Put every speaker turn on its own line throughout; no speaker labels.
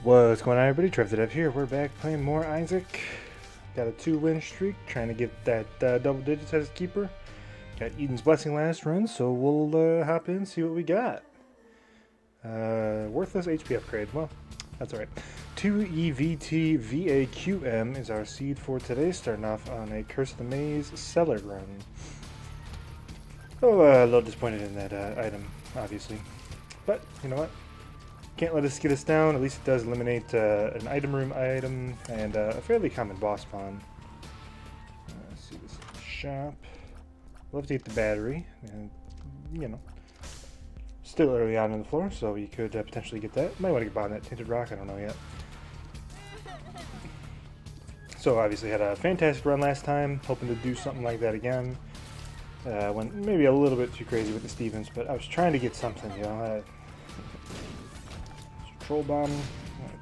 What's going on, everybody? Trev the Dev here. We're back playing more Isaac. Got a 2-win streak, trying to get that double digits as a keeper. Got Eden's Blessing last run, so we'll hop in, see what we got. Worthless HP upgrade. Well, that's alright. 2EVT VAQM is our seed for today, starting off on a Curse of the Maze Cellar run. Oh, a little disappointed in that item, obviously. But, you know what? Can't let us get us down. At least it does eliminate an item room item and a fairly common boss spawn. Let's see this shop. Love to get the battery, and you know, still early on in the floor, so you could potentially get that. Might want to get behind that tinted rock. I don't know yet. So obviously had a fantastic run last time. Hoping to do something like that again. Went maybe a little bit too crazy with the Stevens, but I was trying to get something, you know. Troll bomb.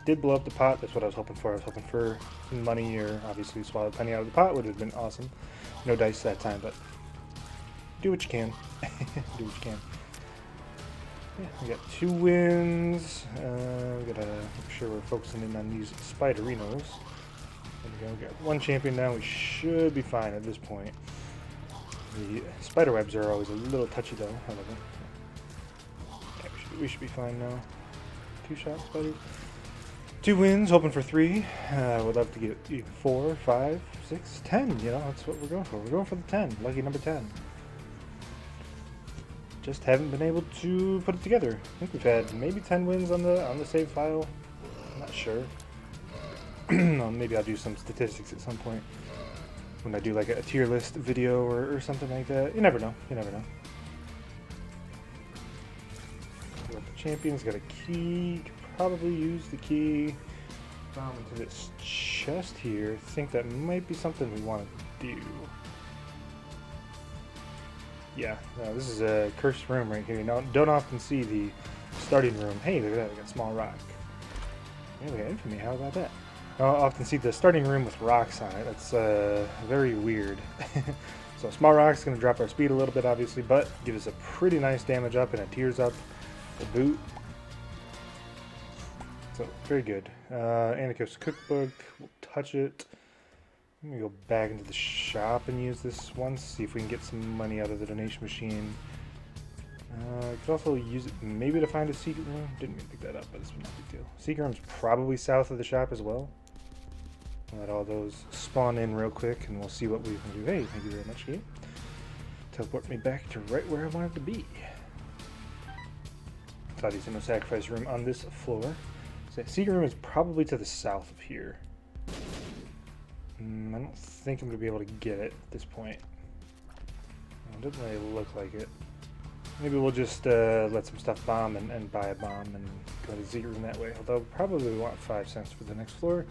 Did blow up the pot. That's what I was hoping for. I was hoping for some money, or obviously swallow a penny out of the pot would have been awesome. No dice that time, but do what you can. Do what you can. Yeah, we got 2 wins. We gotta make sure we're focusing in on these spiderinos. There we go. We got 1 champion now. We should be fine at this point. The spider webs are always a little touchy though. However, yeah, we should be fine now. 2 shots, spiders. 2 wins, hoping for 3. Would love to get 4, 5, 6, 10. You know, that's what we're going for. We're going for the 10. Lucky number 10. Just haven't been able to put it together. I think we've had maybe 10 wins on the save file. I'm not sure. Maybe I'll do some statistics at some point when I do like a tier list video or something like that. You never know. You never know. Champion's got a key. Could probably use the key. Down into this chest here. I think that might be something we want to do. Yeah, this is a cursed room right here. You don't often see the starting room. Hey, look at that. We got a small rock. Yeah, we got infamy. How about that? I don't often see the starting room with rocks on it. That's very weird. So small rock's going to drop our speed a little bit, obviously, but give us a pretty nice damage up and a tears up. The boot. So, very good. Anarchist cookbook. We'll touch it. Let me go back into the shop and use this once. See if we can get some money out of the donation machine. Could also use it maybe to find a secret room. Didn't even pick that up, but it's not a big deal. Secret room's probably south of the shop as well. Let all those spawn in real quick and we'll see what we can do. Hey, thank you very much, game. Teleport me back to right where I wanted to be. Obviously no sacrifice room on this floor. So secret room is probably to the south of here. I don't think I'm going to be able to get it at this point. It doesn't really look like it. Maybe we'll just let some stuff bomb and buy a bomb and go to the secret room that way. Although probably we want 5 cents for the next floor.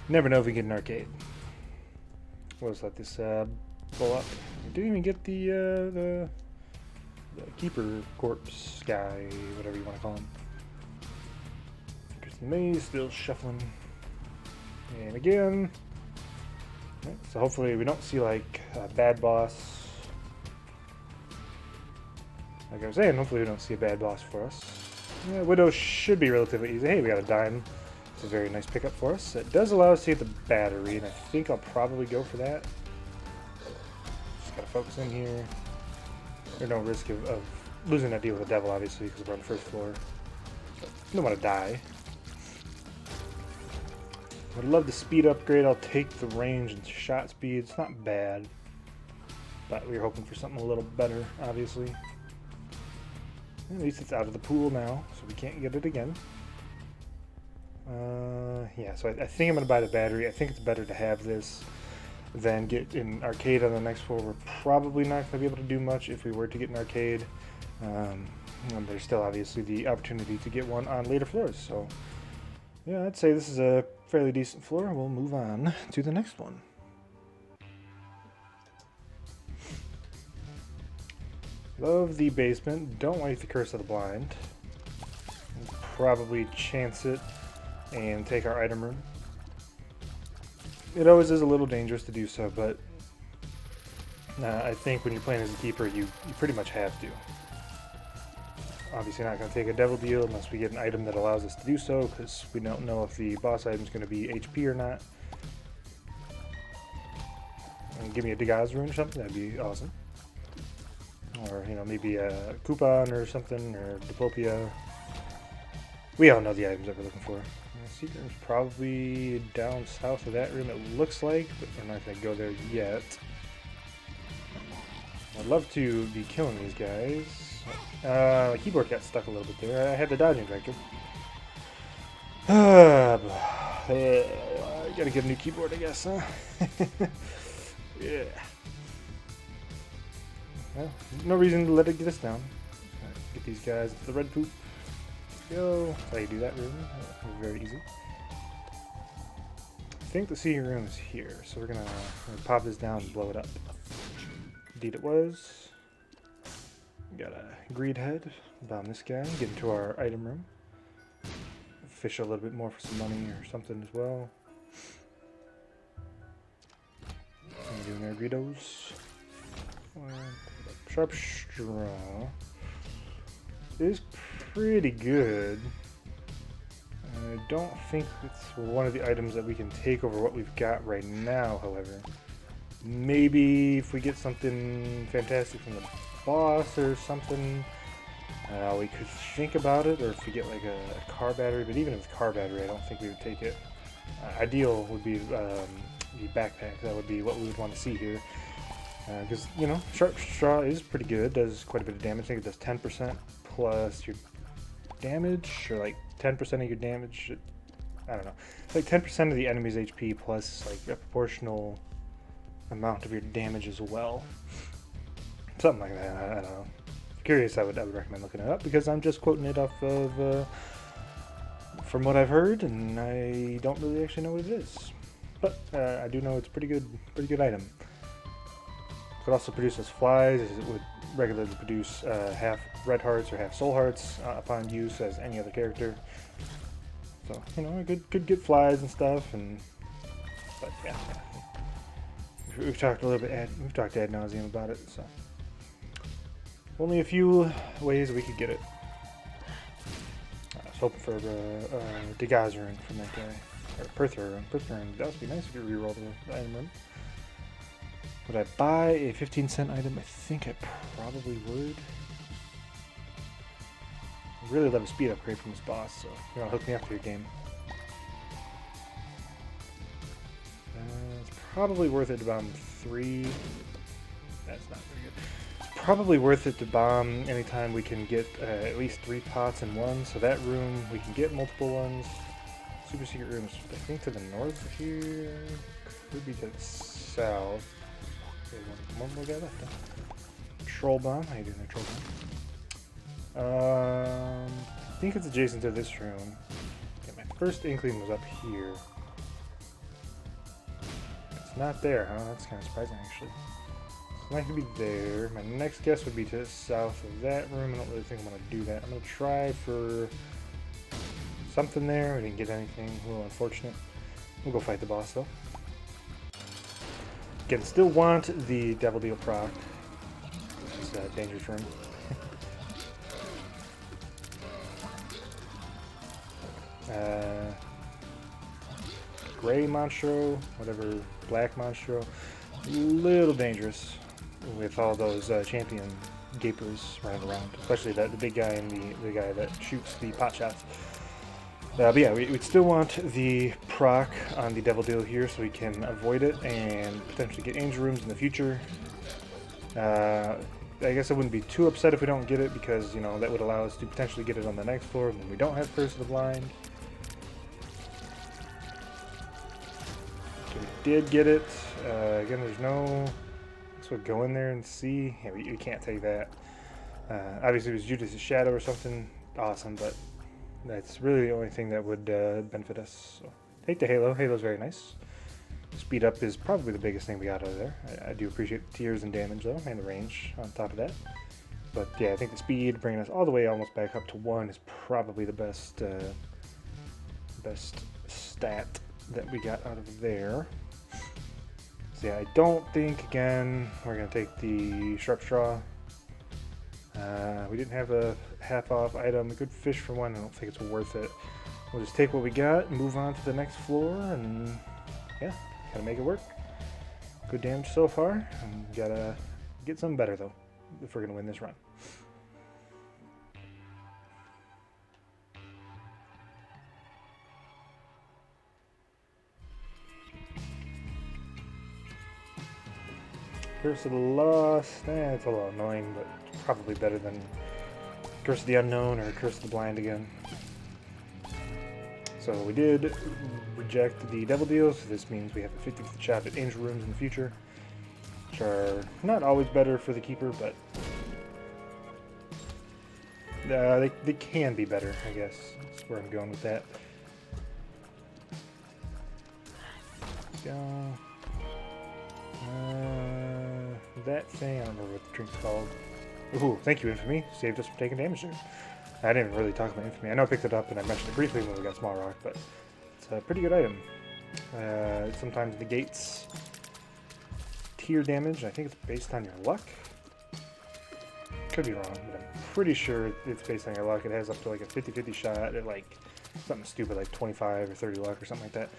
Never know if we get an arcade. We'll just let this pull up. We didn't even get the keeper corpse guy, whatever you want to call him. Kristen Maze still shuffling. And again. Right, so hopefully we don't see like a bad boss. Like I was saying, hopefully we don't see a bad boss for us. Yeah, Widow should be relatively easy. Hey, we got a dime. It's a very nice pickup for us. It does allow us to get the battery, and I think I'll probably go for that. Just gotta focus in here. There's no risk of losing that deal with the devil, obviously, because we're on the first floor. I don't want to die. Would love the speed upgrade. I'll take the range and shot speed. It's not bad. But we were hoping for something a little better, obviously. At least it's out of the pool now, so we can't get it again. Yeah, so I think I'm going to buy the battery. I think it's better to have this than get an arcade on the next floor. We're probably not going to be able to do much if we were to get an arcade. And there's still obviously the opportunity to get one on later floors. So yeah, I'd say this is a fairly decent floor. We'll move on to the next one. Love the basement. Don't like the Curse of the Blind. We'll probably chance it and take our item room. It always is a little dangerous to do so, but I think when you're playing as a keeper, you pretty much have to. obviously not going to take a devil deal unless we get an item that allows us to do so, because we don't know if the boss item is going to be HP or not. And give me a Degaz rune or something, that'd be awesome. Or, you know, maybe a coupon or something, or Diplopia. We all know the items that we're looking for. The secret room's probably down south of that room, it looks like, but we're not going to go there yet. I'd love to be killing these guys. The keyboard got stuck a little bit there. I had the dodging vector. I gotta get a new keyboard, I guess, huh? Yeah. Well, no reason to let it get us down. Right, get these guys into the red poop. Let's go. That's how you do that room. Very easy. I think the secret room is here, so we're gonna pop this down and blow it up. Indeed it was. We got a greed head. Bomb this guy. Get into our item room. Fish a little bit more for some money or something as well. What are we doing there, Greedos? Sharp straw is pretty good. I don't think it's one of the items that we can take over what we've got right now, however. Maybe if we get something fantastic from the boss or something, we could think about it, or if we get like a car battery, but even with car battery, I don't think we would take it. Ideal would be the backpack. That would be what we would want to see here. Because, you know, Sharp Straw is pretty good, does quite a bit of damage. I think it does 10% plus your damage, or like 10% of your damage. I don't know. Like 10% of the enemy's HP plus like a proportional amount of your damage as well. Something like that. I don't know. If you're curious, I would recommend looking it up, because I'm just quoting it off of from what I've heard, and I don't really actually know what it is. But I do know it's a pretty good item. It could also produce as flies, as it would regularly produce half red hearts or half soul hearts upon use as any other character. So, you know, could get flies and stuff, but yeah. We've talked a little bit, we've talked ad nauseum about it, so. Only a few ways we could get it. I was hoping for a Degaz rune from that guy. Or Perthra rune. That would be nice if you reroll the item room. Would I buy a 15-cent item? I think I probably would. I really love a speed upgrade from this boss, so you know, hook me up for your game. It's probably worth it to bomb 3. That's not very good. It's probably worth it to bomb anytime we can get at least 3 pots in one. So that room, we can get multiple ones. Super secret rooms, I think to the north here. Could be to the south. Okay, one more guy left. Huh? Troll bomb. How you doing there, troll bomb? I think it's adjacent to this room. Okay, my first inkling was up here. It's not there, huh? That's kind of surprising, actually. So it might be there. My next guess would be to the south of that room. I don't really think I'm going to do that. I'm going to try for something there. We didn't get anything. A little unfortunate. We'll go fight the boss, though. Again, still want the Devil Deal proc. This is dangerous room. Gray Monstro, whatever, black Monstro. A little dangerous with all those champion gapers running around, especially the big guy and the guy that shoots the pot shots. But yeah, we'd still want the proc on the Devil Deal here so we can avoid it and potentially get Angel Rooms in the future. I guess I wouldn't be too upset if we don't get it, because, you know, that would allow us to potentially get it on the next floor when we don't have Curse of the Blind. So we did get it. Again, there's no... So go in there and see. Yeah, we can't take that. Obviously, if it was Judas' Shadow or something, awesome, but that's really the only thing that would benefit us. So take the Halo. Halo's very nice. Speed up is probably the biggest thing we got out of there. I do appreciate the tears and damage, though, and the range on top of that. But yeah, I think the speed, bringing us all the way almost back up to 1, is probably the best stat that we got out of there. So yeah, I don't think, again, we're going to take the Sharp Straw. We didn't have a half-off item. We could fish for one. I don't think it's worth it. We'll just take what we got and move on to the next floor, and yeah, gotta make it work. Good damage so far. And gotta get something better though if we're gonna win this run. Curse of the Lost, it's a little annoying, but probably better than Curse of the Unknown or Curse of the Blind again. So we did reject the Devil Deal, so this means we have a 50% shot at Angel Rooms in the future, which are not always better for the Keeper, but they can be better, I guess. That's where I'm going with that. Let's go. That thing, I don't remember what the drink's called. Ooh, thank you, Infamy. Saved us from taking damage there. I didn't even really talk about Infamy. I know I picked it up and I mentioned it briefly when we got Small Rock, but it's a pretty good item. It sometimes negates tier damage. I think it's based on your luck. Could be wrong, but I'm pretty sure it's based on your luck. It has up to like a 50-50 shot at like something stupid like 25 or 30 luck or something like that.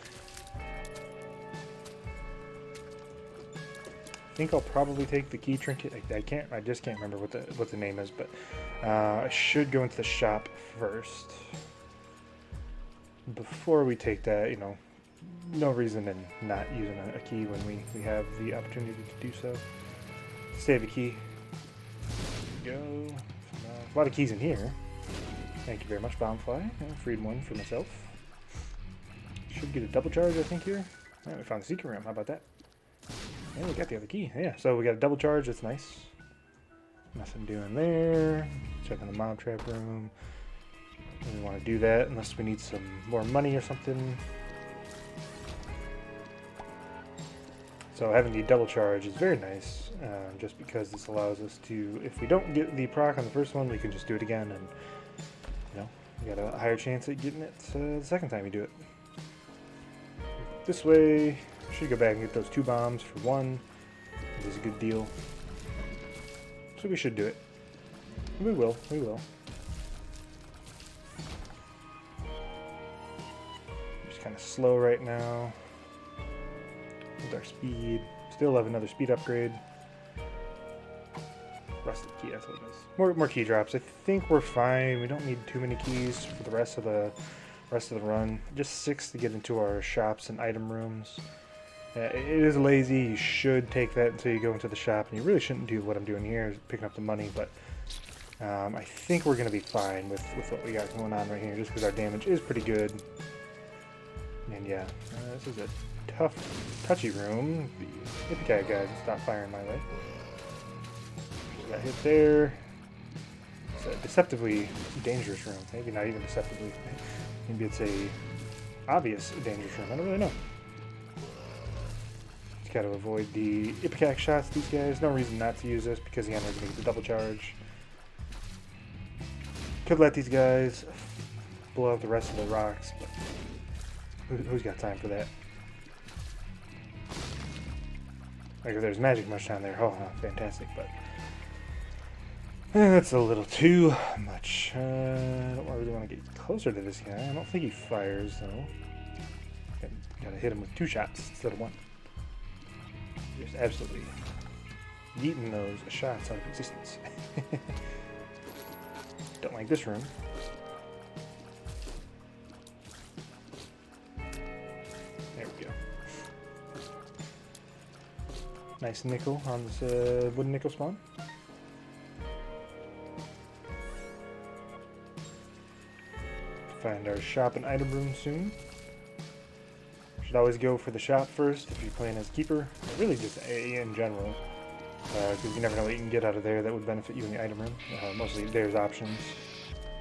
I think I'll probably take the key trinket. I just can't remember what the name is, but I should go into the shop first. Before we take that, you know, no reason in not using a key when we have the opportunity to do so. Save a key. Go. A lot of keys in here. Thank you very much, Bombfly. I freed one for myself. Should get a double charge, I think, here. Alright, we found the secret room. How about that? And we got the other key. Yeah, so we got a double charge. That's nice. Nothing doing there. Checking the mob trap room. We want to do that unless we need some more money or something. So having the double charge is very nice, just because this allows us to, if we don't get the proc on the first one, we can just do it again, and you know, we got a higher chance at getting it the second time you do it. This way, should go back and get those 2 bombs for 1. This is a good deal. So we should do it. We will. Just kind of slow right now with our speed. Still have another speed upgrade. Rusted key, that's what it is. More key drops. I think we're fine. We don't need too many keys for the rest of the run. Just 6 to get into our shops and item rooms. It is lazy. You should take that until you go into the shop, and you really shouldn't do what I'm doing here, is picking up the money, but I think we're going to be fine with what we got going on right here, just because our damage is pretty good. And yeah, this is a tough, touchy room. The Ipecac guys stop firing my way. Got hit there. It's a deceptively dangerous room. Maybe not even deceptively. Maybe it's a obvious dangerous room. I don't really know. Got to avoid the Ipecac shots, these guys. No reason not to use this because again, we're going to get the double charge. Could let these guys blow up the rest of the rocks, but who's got time for that? Like if there's magic mush down there, oh, fantastic, but that's a little too much. I don't really want to get closer to this guy. I don't think he fires though. Gotta hit him with 2 shots instead of 1. Just absolutely yeeting those shots out of existence. Don't like this room. There we go. Nice nickel on this wooden nickel spawn. Find our shop and item room soon. Should always go for the shop first if you're playing as keeper, or really just A in general, because you never know what you can get out of there that would benefit you in the item room. Mostly there's options,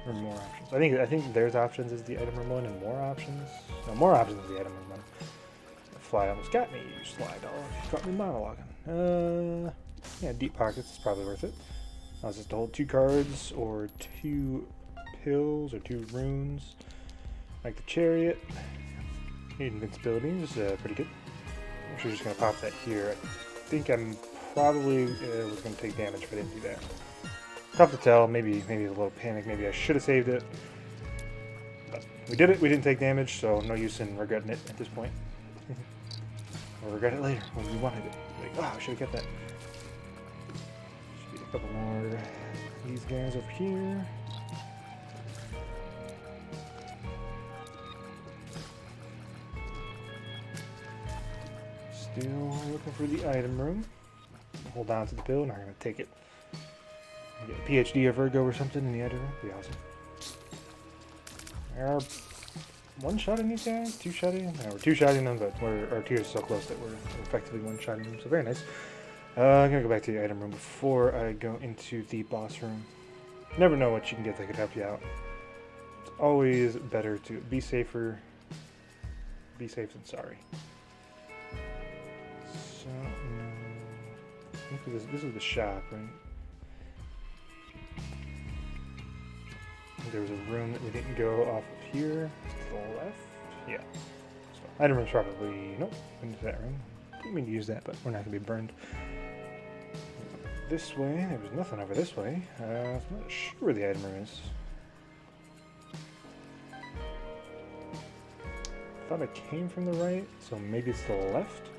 or more options. I think there's options is the item room one, and more options. No, more options is the item room one. The fly almost got me, you sly dog. Got me monologuing. Yeah, deep pockets is probably worth it. I was just to hold 2 cards or 2 pills or 2 runes, like the chariot. Invincibility is pretty good. I'm actually just going to pop that here. I think I'm probably was going to take damage if I didn't do that. Tough to tell. Maybe a little panic. Maybe I should have saved it. But we did it. We didn't take damage, so no use in regretting it at this point. We'll regret it later when we wanted it. Like, oh, I should have kept that. Should get a couple more of these guys over here. Still looking for the item room. Hold on to the pill, not gonna take it. Get a PhD of Virgo or something in the item room. Be awesome. Are one-shotting these guys? Two-shotting them? No, we're two-shotting them, but our tier is so close that we're effectively one-shotting them. So very nice. I'm gonna go back to the item room before I go into the boss room. You never know what you can get that could help you out. It's always better to be safer. Be safe than sorry. So, no. I think this is the shop, right? There was a room that we didn't go off of here. To the left? Yeah. So, item room's probably... Nope. Into that room. Didn't mean to use that, but we're not going to be burned. This way. There was nothing over this way. I'm not sure where the item room is. I thought I came from the right, so maybe it's to the left?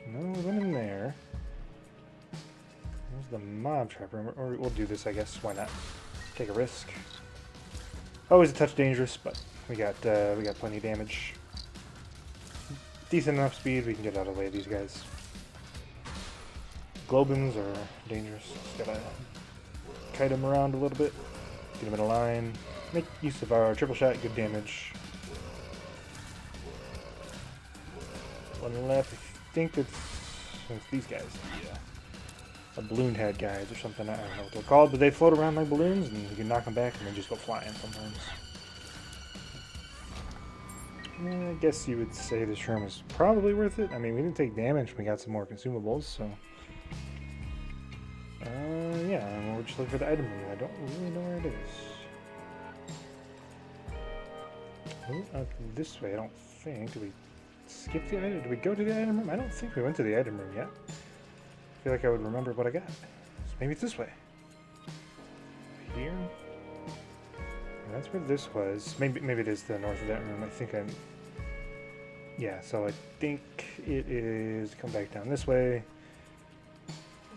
No, we went in there. There's the mob trap room. Or we'll do this, I guess. Why not? Take a risk. Always a touch dangerous, but we got plenty of damage. Decent enough speed, we can get out of the way of these guys. Globins are dangerous. Just gotta kite them around a little bit. Get them in a line. Make use of our triple shot, good damage. One left. I think it's these guys. Yeah. The balloon head guys or something. I don't know what they're called, but they float around like balloons and you can knock them back and then just go flying sometimes. Yeah, I guess you would say this room is probably worth it. I mean, we didn't take damage, we got some more consumables, so... yeah, and we're just looking for the item room. I don't really know where it is. Oh, this way, I don't think. Did we skip the item? Did we go to the item room? I don't think we went to the item room yet. I feel like I would remember what I got. So maybe it's this way. Here? That's where this was. Maybe it is the north of that room. I think I'm... Yeah, so I think it is... Come back down this way.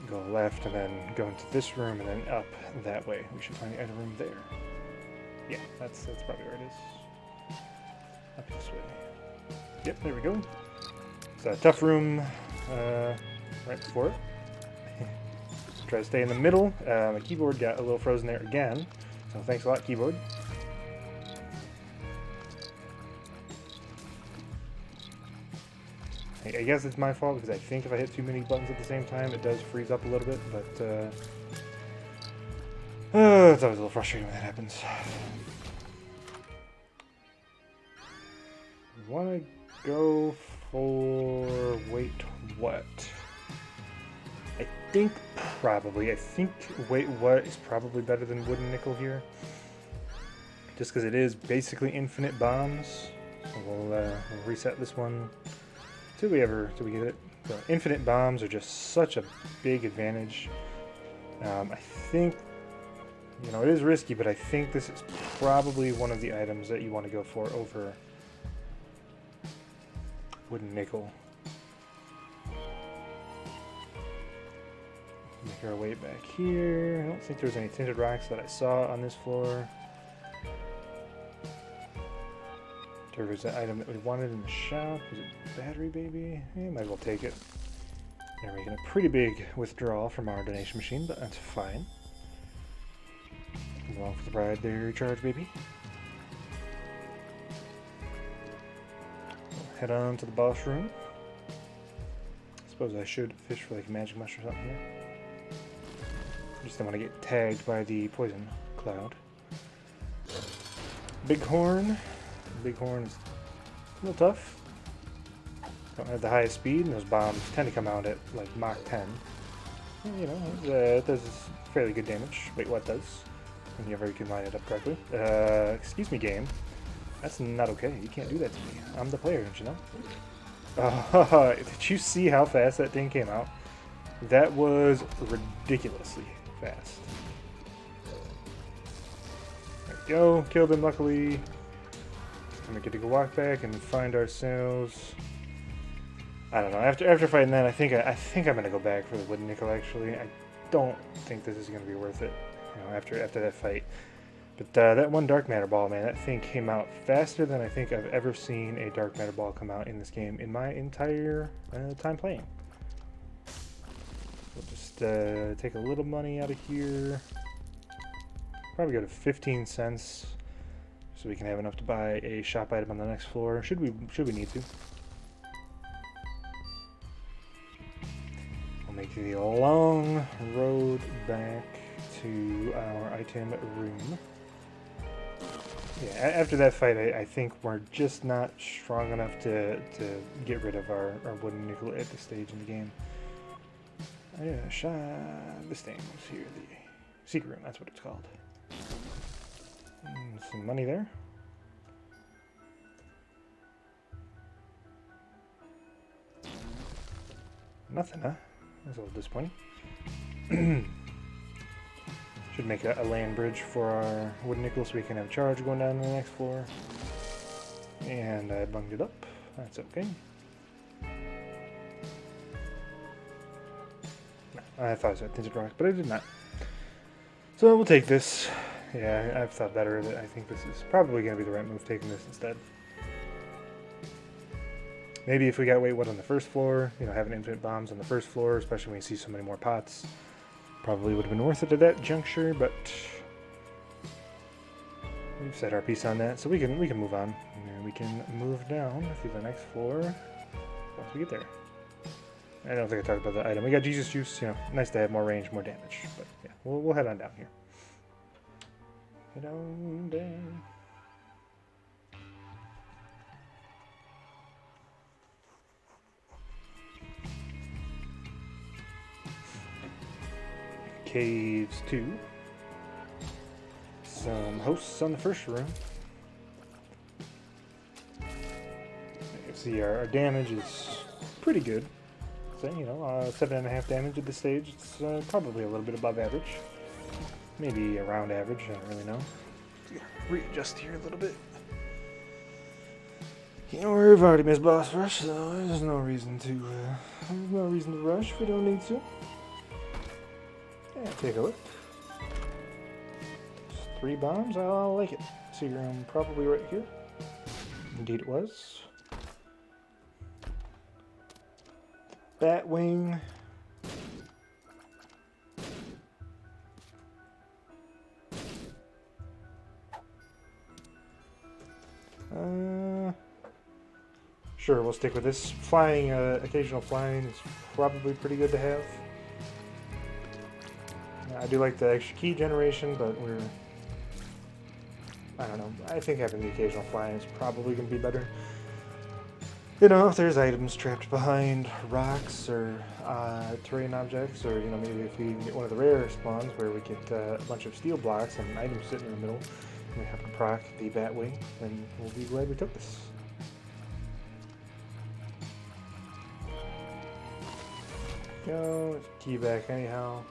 Go left and then go into this room and then up that way. We should find the item room there. Yeah, that's probably where it is. Up this way. Yep, there we go. It's a tough room right before it. Try to stay in the middle. My keyboard got a little frozen there again. So thanks a lot, keyboard. I guess it's my fault because I think if I hit too many buttons at the same time, it does freeze up a little bit, but it's always a little frustrating when that happens. I want to go for... Wait, what? I think Wait, what is probably better than Wooden Nickel here. Just because it is basically infinite bombs. So we'll reset this one. Till we get it. So infinite bombs are just such a big advantage. I think, you know, it is risky, but I think this is probably one of the items that you want to go for over Wooden Nickel. Make our way back here. I don't think there's any tinted rocks that I saw on this floor. There was an item that we wanted in the shop. Was it battery, baby? Might as well take it. They're making a pretty big withdrawal from our donation machine, but that's fine. Come along for the ride there, recharge, baby. We'll head on to the boss room. I suppose I should fish for like a magic mushroom or something here. Just don't want to get tagged by the poison cloud. Bighorn. Bighorn is a little tough. Don't have the highest speed, and those bombs tend to come out at like Mach 10. You know, it does fairly good damage. Wait, what does? When you ever can line it up correctly. Excuse me, game. That's not okay. You can't do that to me. I'm the player, don't you know? Did you see how fast that thing came out? That was ridiculously fast. There we go. Killed him, luckily. And we get to go walk back and find ourselves... I don't know. After fighting that, I think I'm gonna go back for the wooden nickel. Actually, I don't think this is gonna be worth it. You know, after that fight. But that one dark matter ball, man, that thing came out faster than I think I've ever seen a dark matter ball come out in this game in my entire time playing. We'll just take a little money out of here. Probably go to 15 cents, so we can have enough to buy a shop item on the next floor. Should we need to? Make the long road back to our item room. Yeah, after that fight, I think we're just not strong enough to get rid of our wooden nickel at this stage in the game. Yeah, this thing was here, the secret room, that's what it's called. Some money there. Nothing, huh? That's a little disappointing. Should make a land bridge for our wooden nickel so we can have charge going down to the next floor. And I bunged it up. That's okay. No, I thought I said tinted rocks, but I did not. So we'll take this. Yeah, I've thought better that I think this is probably going to be the right move, taking this instead. Maybe if we got weight what on the first floor, you know, having infinite bombs on the first floor, especially when you see so many more pots, probably would have been worth it at that juncture, but we've said our piece on that, so we can move on. And we can move down to the next floor once we get there. I don't think I talked about the item. We got Jesus Juice, you know, nice to have more range, more damage, but yeah, we'll head on down here. Head on down. Caves 2. Some hosts on the first room. You can see our damage is pretty good. So, you know, 7.5 damage at this stage. It's probably a little bit above average. Maybe around average, I don't really know. Readjust here a little bit. You know, we've already missed boss rush, so there's no reason to rush if we don't need to. Yeah, take a look. 3 bombs, I'll like it. Secret room probably right here. Indeed it was. Batwing. Sure, we'll stick with this. Flying, occasional flying is probably pretty good to have. I do like the extra key generation, but I don't know. I think having the occasional flying is probably going to be better. You know, if there's items trapped behind rocks or terrain objects, or, you know, maybe if we get one of the rare spawns where we get a bunch of steel blocks and items sitting in the middle, and we have to proc the Batwing, then we'll be glad we took this. Go, let's key back anyhow.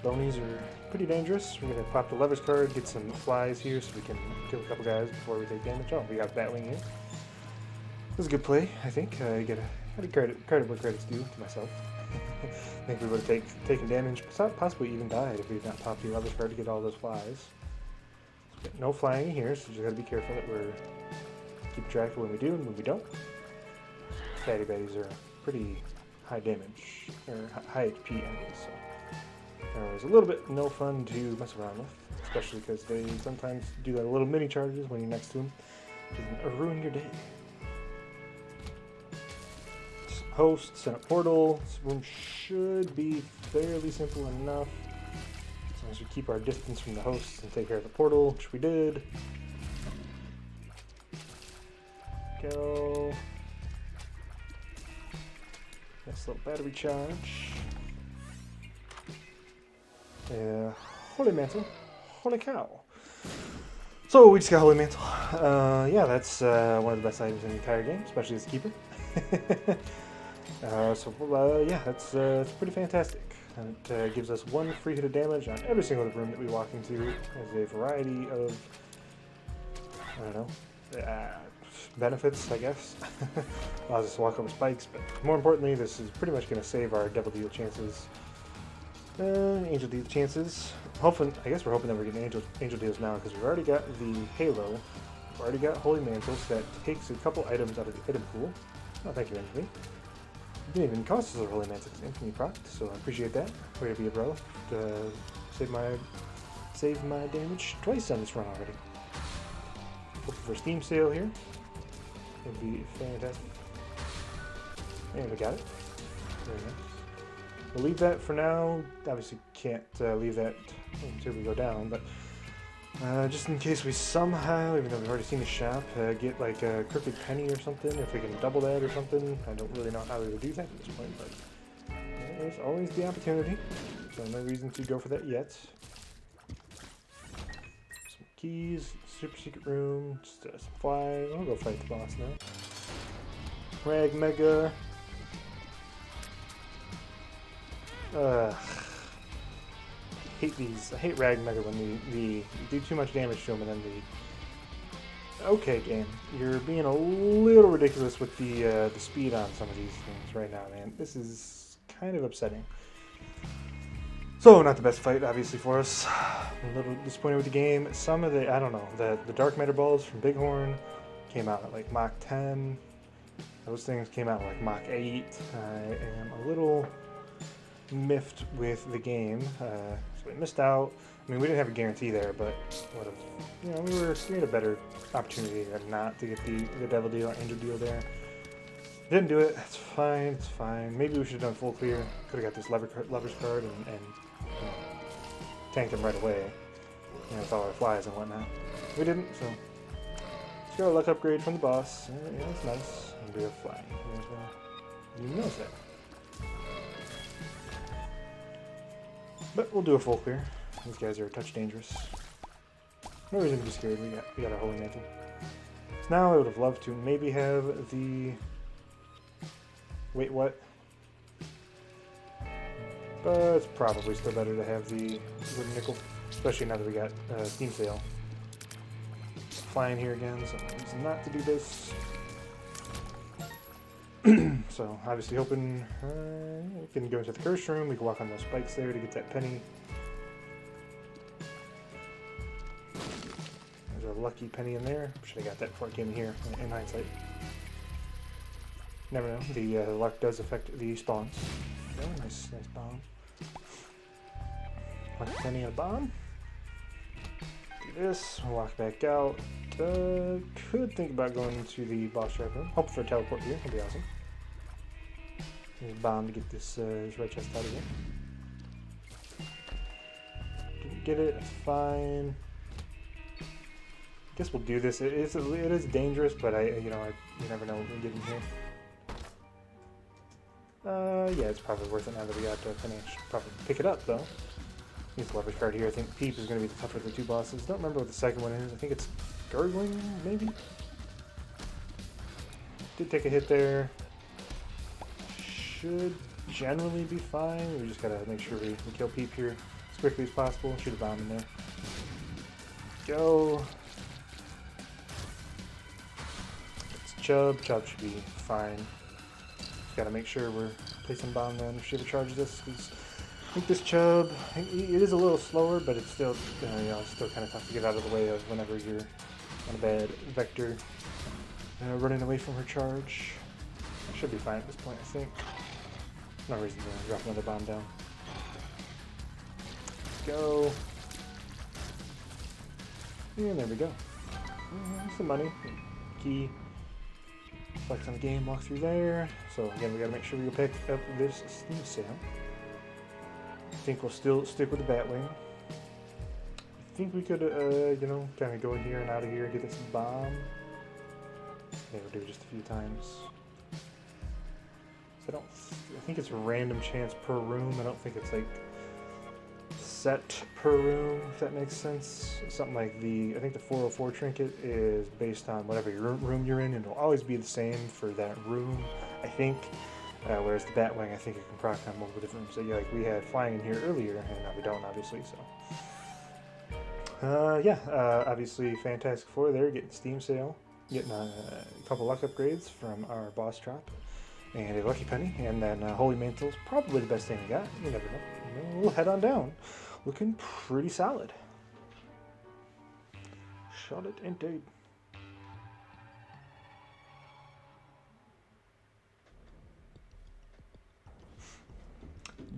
Bonies are pretty dangerous. We're going to pop the levers card, get some flies here so we can kill a couple guys before we take damage. Oh, we got Batwing here. It was a good play, I think. I gotta credit where credit's due to myself. I think we would have taken damage, possibly even died if we had not popped the levers card to get all those flies. So no flying here, so just gotta be careful that we're keep track of when we do and when we don't. Fatty baddies are pretty high damage, or high HP enemies, so it was a little bit no fun to mess around with, especially because they sometimes do that little mini charges when you're next to them. Can ruin your day. Host, set up portal. This room should be fairly simple enough. As long as we keep our distance from the hosts and take care of the portal, which we did. Go. Nice little battery charge. Holy Mantle. Holy cow. So we just got Holy Mantle. Yeah, that's one of the best items in the entire game, especially as a keeper. Yeah, that's pretty fantastic. And it gives us 1 free hit of damage on every single room that we walk into. As a variety of, I don't know, benefits, I guess. Allows us to walk over spikes, but more importantly, this is pretty much going to save our Devil Deal chances. Angel Deal chances. I guess we're hoping that we're getting Angel Deals now because we've already got the Halo. We've already got Holy Mantles. That takes a couple items out of the item pool. Oh, thank you, Anthony. It didn't even cost us a Holy Mantle because Anthony procced, so I appreciate that. Way to be a bro. Save my damage twice on this run already. Hoping for a Steam sale here. It'd be fantastic. And we got it. Very nice. We'll leave that for now. Obviously can't leave that until we go down, but just in case we somehow, even though we've already seen the shop, get like a crooked penny or something, if we can double that or something. I don't really know how we would do that at this point, but there's always the opportunity. So no reason to go for that yet. Some keys, super secret room, just some flying. I'll go fight the boss now. Rag Mega. I hate these. I hate Rag Mega when we do too much damage to them and then okay, game, you're being a little ridiculous with the speed on some of these things right now, man. This is kind of upsetting. So, not the best fight, obviously, for us. I'm a little disappointed with the game. Some of the, I don't know, the Dark Matter Balls from Bighorn came out at like Mach 10. Those things came out at like Mach 8. I am a little miffed with the game, so we missed out. I mean, we didn't have a guarantee there, but would have, you know, we had a better opportunity than not to get the Devil Deal or Angel Deal there. Didn't do it. It's fine. It's fine. Maybe we should have done full clear. Could have got this Lover's card and you know, tanked him right away. You know, with all our flies and whatnot. We didn't, so let's get our luck upgrade from the boss. Yeah, that's nice. And we have flying here as well. You notice that. But we'll do a full clear. These guys are a touch dangerous. No reason to be scared. We got our Holy Mantle. So now I would have loved to maybe have the... Wait, what? But it's probably still better to have the wooden nickel, especially now that we got Steam Sale. Flying here again, so it's not to do this. So obviously hoping we can go into the curse room. We can walk on those spikes there to get that penny. There's a lucky penny in there. Should have got that before I came in here. In hindsight, never know. The luck does affect the spawns. Oh, nice bomb. Lucky penny and a bomb. Do this. Walk back out. Could think about going into the boss trap room. Hope for a teleport here. That'd be awesome. There's a bomb to get this red chest out of here. Didn't get it. It's fine. Guess we'll do this. It is dangerous, but you never know what we get in here. Yeah, it's probably worth it now that we got finish. Probably pick it up though. Use the leverage card here. I think Peep is going to be the tougher of the two bosses. Don't remember what the second one is. I think it's Gurgling, maybe? Did take a hit there. Should generally be fine. We just gotta make sure we kill Peep here as quickly as possible. Shoot a bomb in there. Go. It's Chub. Chub should be fine. Just gotta make sure we're placing bomb down if she ever charges us. I think this Chub, it is a little slower, but it's still, it's still kind of tough to get out of the way of whenever you're on a bad vector. Running away from her charge. Should be fine at this point, I think. No reason to drop another bomb down. Go. And there we go. Some money. Key. Flex on the game, walk through there. So again, we gotta make sure we go pick up this Steam Sale. I think we'll still stick with the Batwing. I think we could, kind of go in here and out of here and get this bomb. Maybe we'll do it just a few times. I think it's a random chance per room. I don't think it's like set per room, if that makes sense. Something like I think the 404 trinket is based on whatever room you're in, and it'll always be the same for that room, I think. Whereas the Batwing, I think it can proc on multiple different rooms. So yeah, like we had flying in here earlier, and now we don't, obviously. So yeah, obviously Fantastic Four there, getting Steam sale, getting a couple luck upgrades from our boss drop, and a lucky penny, and then Holy Mantle's probably the best thing we got. You never know. We'll head on down, looking pretty solid. Shot it indeed.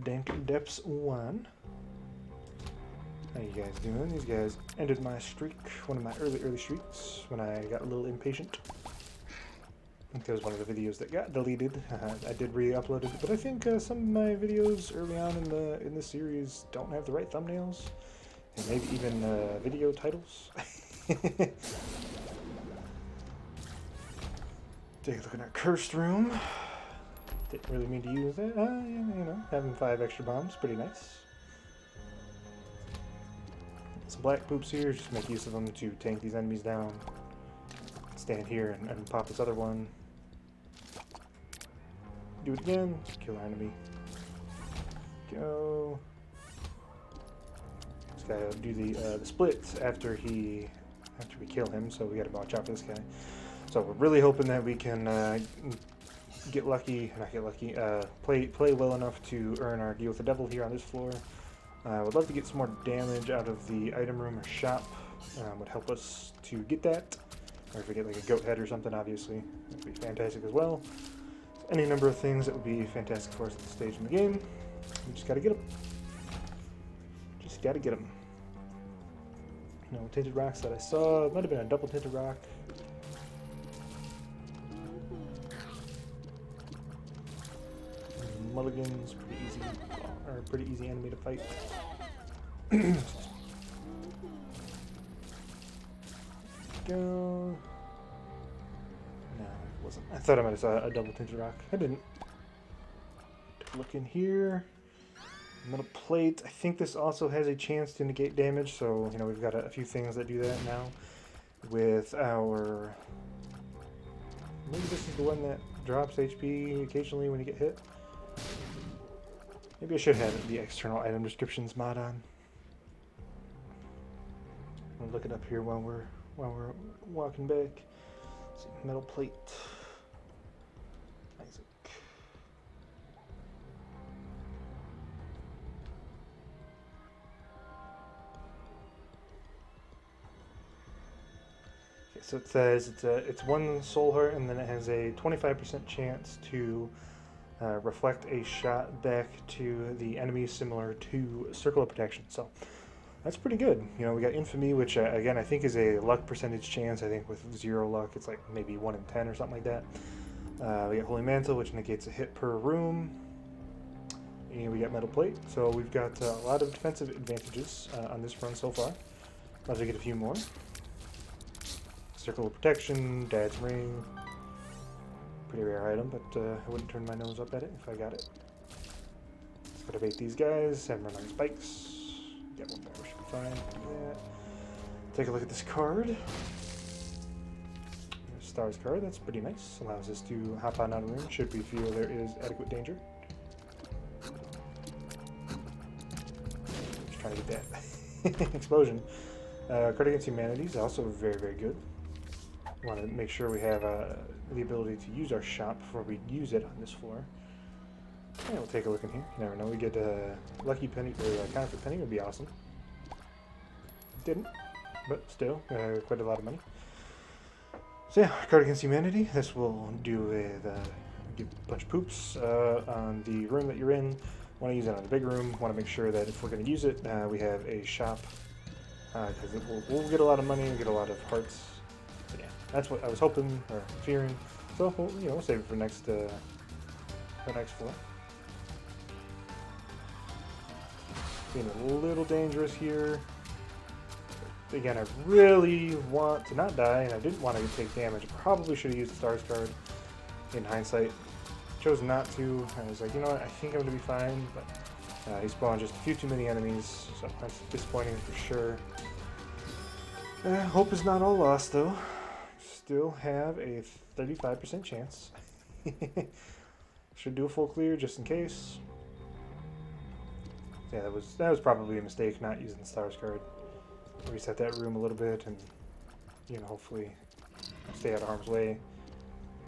Dank Depths 1. How you guys doing? These guys ended my streak, one of my early streaks, when I got a little impatient. I think that was one of the videos that got deleted. I did re-upload it, but I think some of my videos early on in the series don't have the right thumbnails, and maybe even video titles. Take a look at our cursed room. Didn't really mean to use that. Yeah, you know, having 5 extra bombs, pretty nice. Some black poops here, just make use of them to tank these enemies down. Stand here and pop this other one. Do it again, kill our enemy. Go. This guy will do the splits after we kill him, so we gotta watch out for this guy. So we're really hoping that we can play well enough to earn our deal with the devil here on this floor. Would love to get some more damage out of the item room or shop. Would help us to get that. Or if we get like a goat head or something, obviously, that would be fantastic as well. Any number of things that would be fantastic for us at this stage in the game. We just gotta get them. Just gotta get them. No tinted rocks that I saw. It might have been a double tinted rock. Mulligans, pretty easy, or pretty easy enemy to fight. Go. No, it wasn't. I thought I might have saw a double tinted rock. I didn't. Take a look in here. Metal plate. I think this also has a chance to negate damage, so you know we've got a few things that do that now. With our, maybe this is the one that drops HP occasionally when you get hit. Maybe I should have the external item descriptions mod on. I'll look it up here while we're walking back. Let's see, metal plate. Isaac. Okay, so it says it's 1 soul heart, and then it has a 25% chance to reflect a shot back to the enemy, similar to Circle of Protection. So that's pretty good. You know, we got Infamy, which again I think is a luck percentage chance. I think with 0 luck, it's like maybe 1 in 10 or something like that. We got Holy Mantle, which negates a hit per room, and we got Metal Plate. So we've got a lot of defensive advantages on this run so far. Love to get a few more. Circle of Protection, Dad's Ring. Pretty rare item, but I wouldn't turn my nose up at it if I got it. Gotta bait these guys, have them run on spikes. Get one more, should be fine. Yeah. Take a look at this card. Stars card, that's pretty nice. Allows us to hop on out of the room should we feel there is adequate danger. Just trying to get that explosion. Card Against Humanity is also very, very good. Want to make sure we have the ability to use our shop before we use it on this floor. Yeah, we'll take a look in here. You never know. We get a lucky penny or a counterfeit penny would be awesome. Didn't, but still, quite a lot of money. So yeah, Card Against Humanity. This will do with give a bunch of poops on the room that you're in. Want to use it on the big room. Want to make sure that if we're going to use it, we have a shop because we'll get a lot of money. We'll get a lot of hearts. But yeah, that's what I was hoping or fearing. So we'll save it for next floor. Being a little dangerous here. Again, I really want to not die, and I didn't want to take damage. I probably should have used the Stars card in hindsight. Chose not to. I was like, you know what, I think I'm going to be fine, but he spawned just a few too many enemies, so that's disappointing for sure. Hope is not all lost, though. Still have a 35% chance. Should do a full clear just in case. Yeah, that was probably a mistake not using the stars card. Reset that room a little bit and, you know, hopefully stay out of harm's way.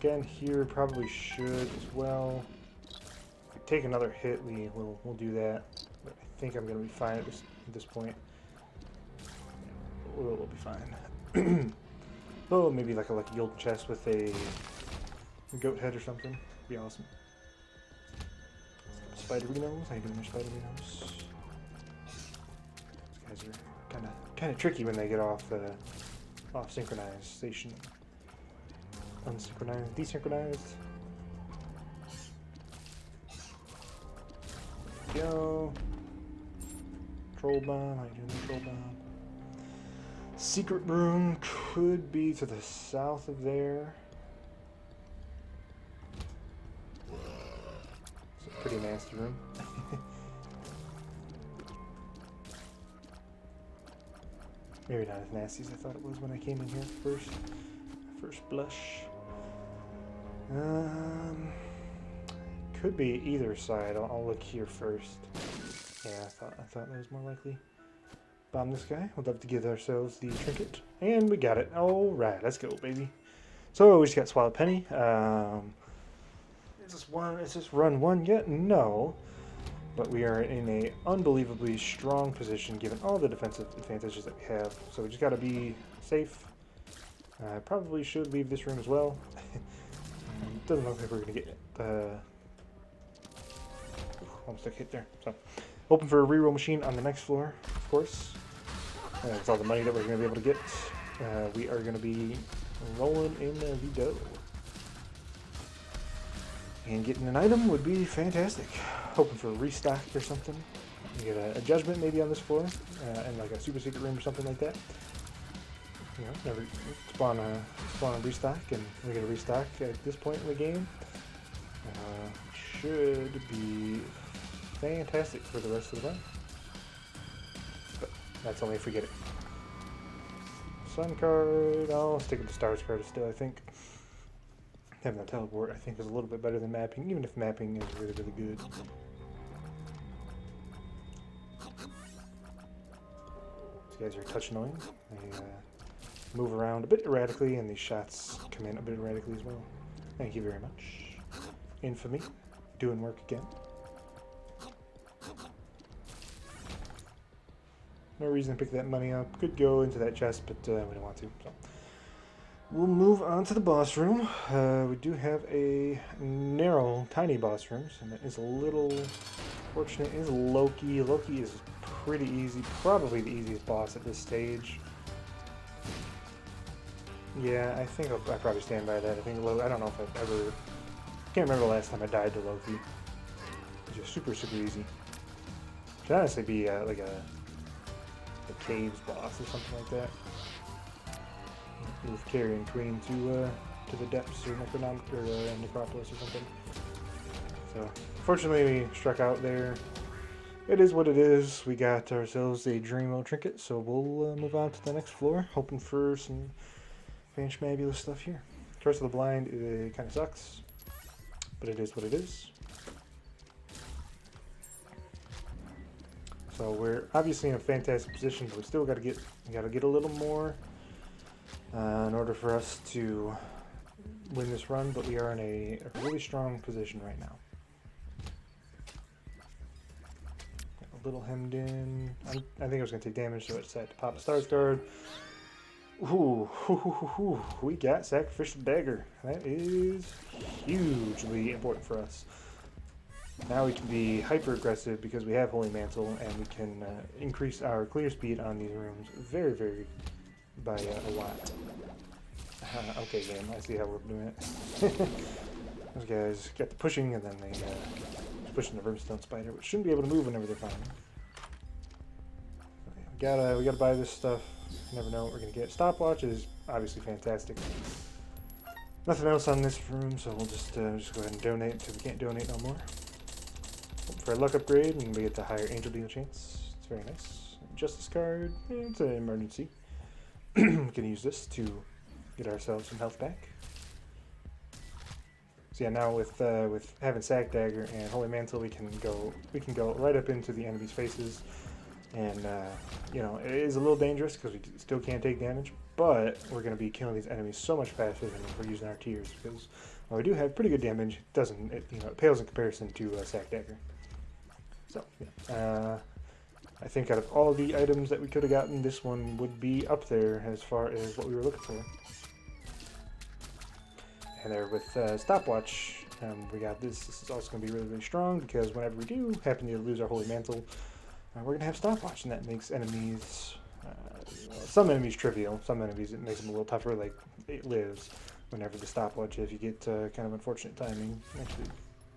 Again, here probably should as well. If we take another hit, we'll do that. But I think I'm gonna be fine at this point. We'll be fine. Oh, maybe like a lucky golden chest with a goat head or something. Be awesome. Spiderinos, how you doing there, Spiderinos? These guys are kind of tricky when they get off synchronized station. Unsynchronized, desynchronized. Go. Troll bomb, how you doing there, troll bomb? Secret room could be to the south of there. It's a pretty nasty room. Maybe not as nasty as I thought it was when I came in here first blush. Could be either side. I'll look here first. Yeah, I thought that was more likely. Bomb this guy. We'd love to give ourselves the trinket. And we got it. Alright, let's go, baby. So we just got Swallowed Penny. Is this run one yet? No. But we are in a unbelievably strong position given all the defensive advantages that we have. So we just gotta be safe. Probably should leave this room as well. Doesn't look like we're gonna get almost took a hit there. So hoping for a reroll machine on the next floor, of course. That's all the money that we're going to be able to get. We are going to be rolling in the dough. And getting an item would be fantastic. Hoping for a restock or something. We get a judgment maybe on this floor, and like a super secret room or something like that. You know, never spawn a restock, and we get a restock at this point in the game. Should be fantastic for the rest of the run. But that's only if we get it. Sun card, I'll stick with the stars card still, I think. Having that teleport, I think, is a little bit better than mapping, even if mapping is really, really good. These guys are touch annoying. They move around a bit erratically, and these shots come in a bit erratically as well. Thank you very much. Infamy, doing work again. No reason to pick that money up. Could go into that chest, but we don't want to. So we'll move on to the boss room. We do have a narrow, tiny boss room, so that is a little fortunate. It is Loki. Loki is pretty easy. Probably the easiest boss at this stage. Yeah, I think I'll probably stand by that. I think I don't know if I've ever... Can't remember the last time I died to Loki. It's just super, super easy. Should honestly be like a caves boss or something like that. Move carrying queen to the depths or necropolis or something. So fortunately we struck out there. It is what it is. We got ourselves a Dreamo trinket, so we'll move on to the next floor, hoping for some fantabulous stuff here. Curse of the Blind, it kind of sucks, but it is what it is. So we're obviously in a fantastic position, but we still got to get a little more in order for us to win this run. But we are in a really strong position right now. A little hemmed in. I think I was going to take damage, so I decided to pop a stars card. Ooh, we got Sacrificial Dagger. That is hugely important for us. Now we can be hyper aggressive because we have Holy Mantle, and we can increase our clear speed on these rooms very, very by a lot. Okay, game, I see how we're doing it. Those guys got the pushing, and then they pushing the Brimstone Spider, which shouldn't be able to move whenever they're fine. Okay, we gotta buy this stuff. You never know what we're gonna get. Stopwatch is obviously fantastic. Nothing else on this room, so we'll just go ahead and donate until we can't donate no more. For a luck upgrade, and we get the higher angel deal chance. It's very nice. Justice card, it's an emergency. We can use this to get ourselves some health back. So yeah, now with having Sack Dagger and Holy Mantle, we can go right up into the enemy's faces, and you know, it is a little dangerous because we still can't take damage, but we're going to be killing these enemies so much faster than if we're using our tiers, because while we do have pretty good damage, it pales in comparison to Sack Dagger. So yeah, I think out of all the items that we could have gotten, this one would be up there as far as what we were looking for. And there with Stopwatch, we got this. This is also going to be really, really strong because whenever we do happen to lose our Holy Mantle, we're going to have Stopwatch, and that makes enemies, some enemies trivial, some enemies it makes them a little tougher, like it lives. Whenever the Stopwatch, if you get kind of unfortunate timing, actually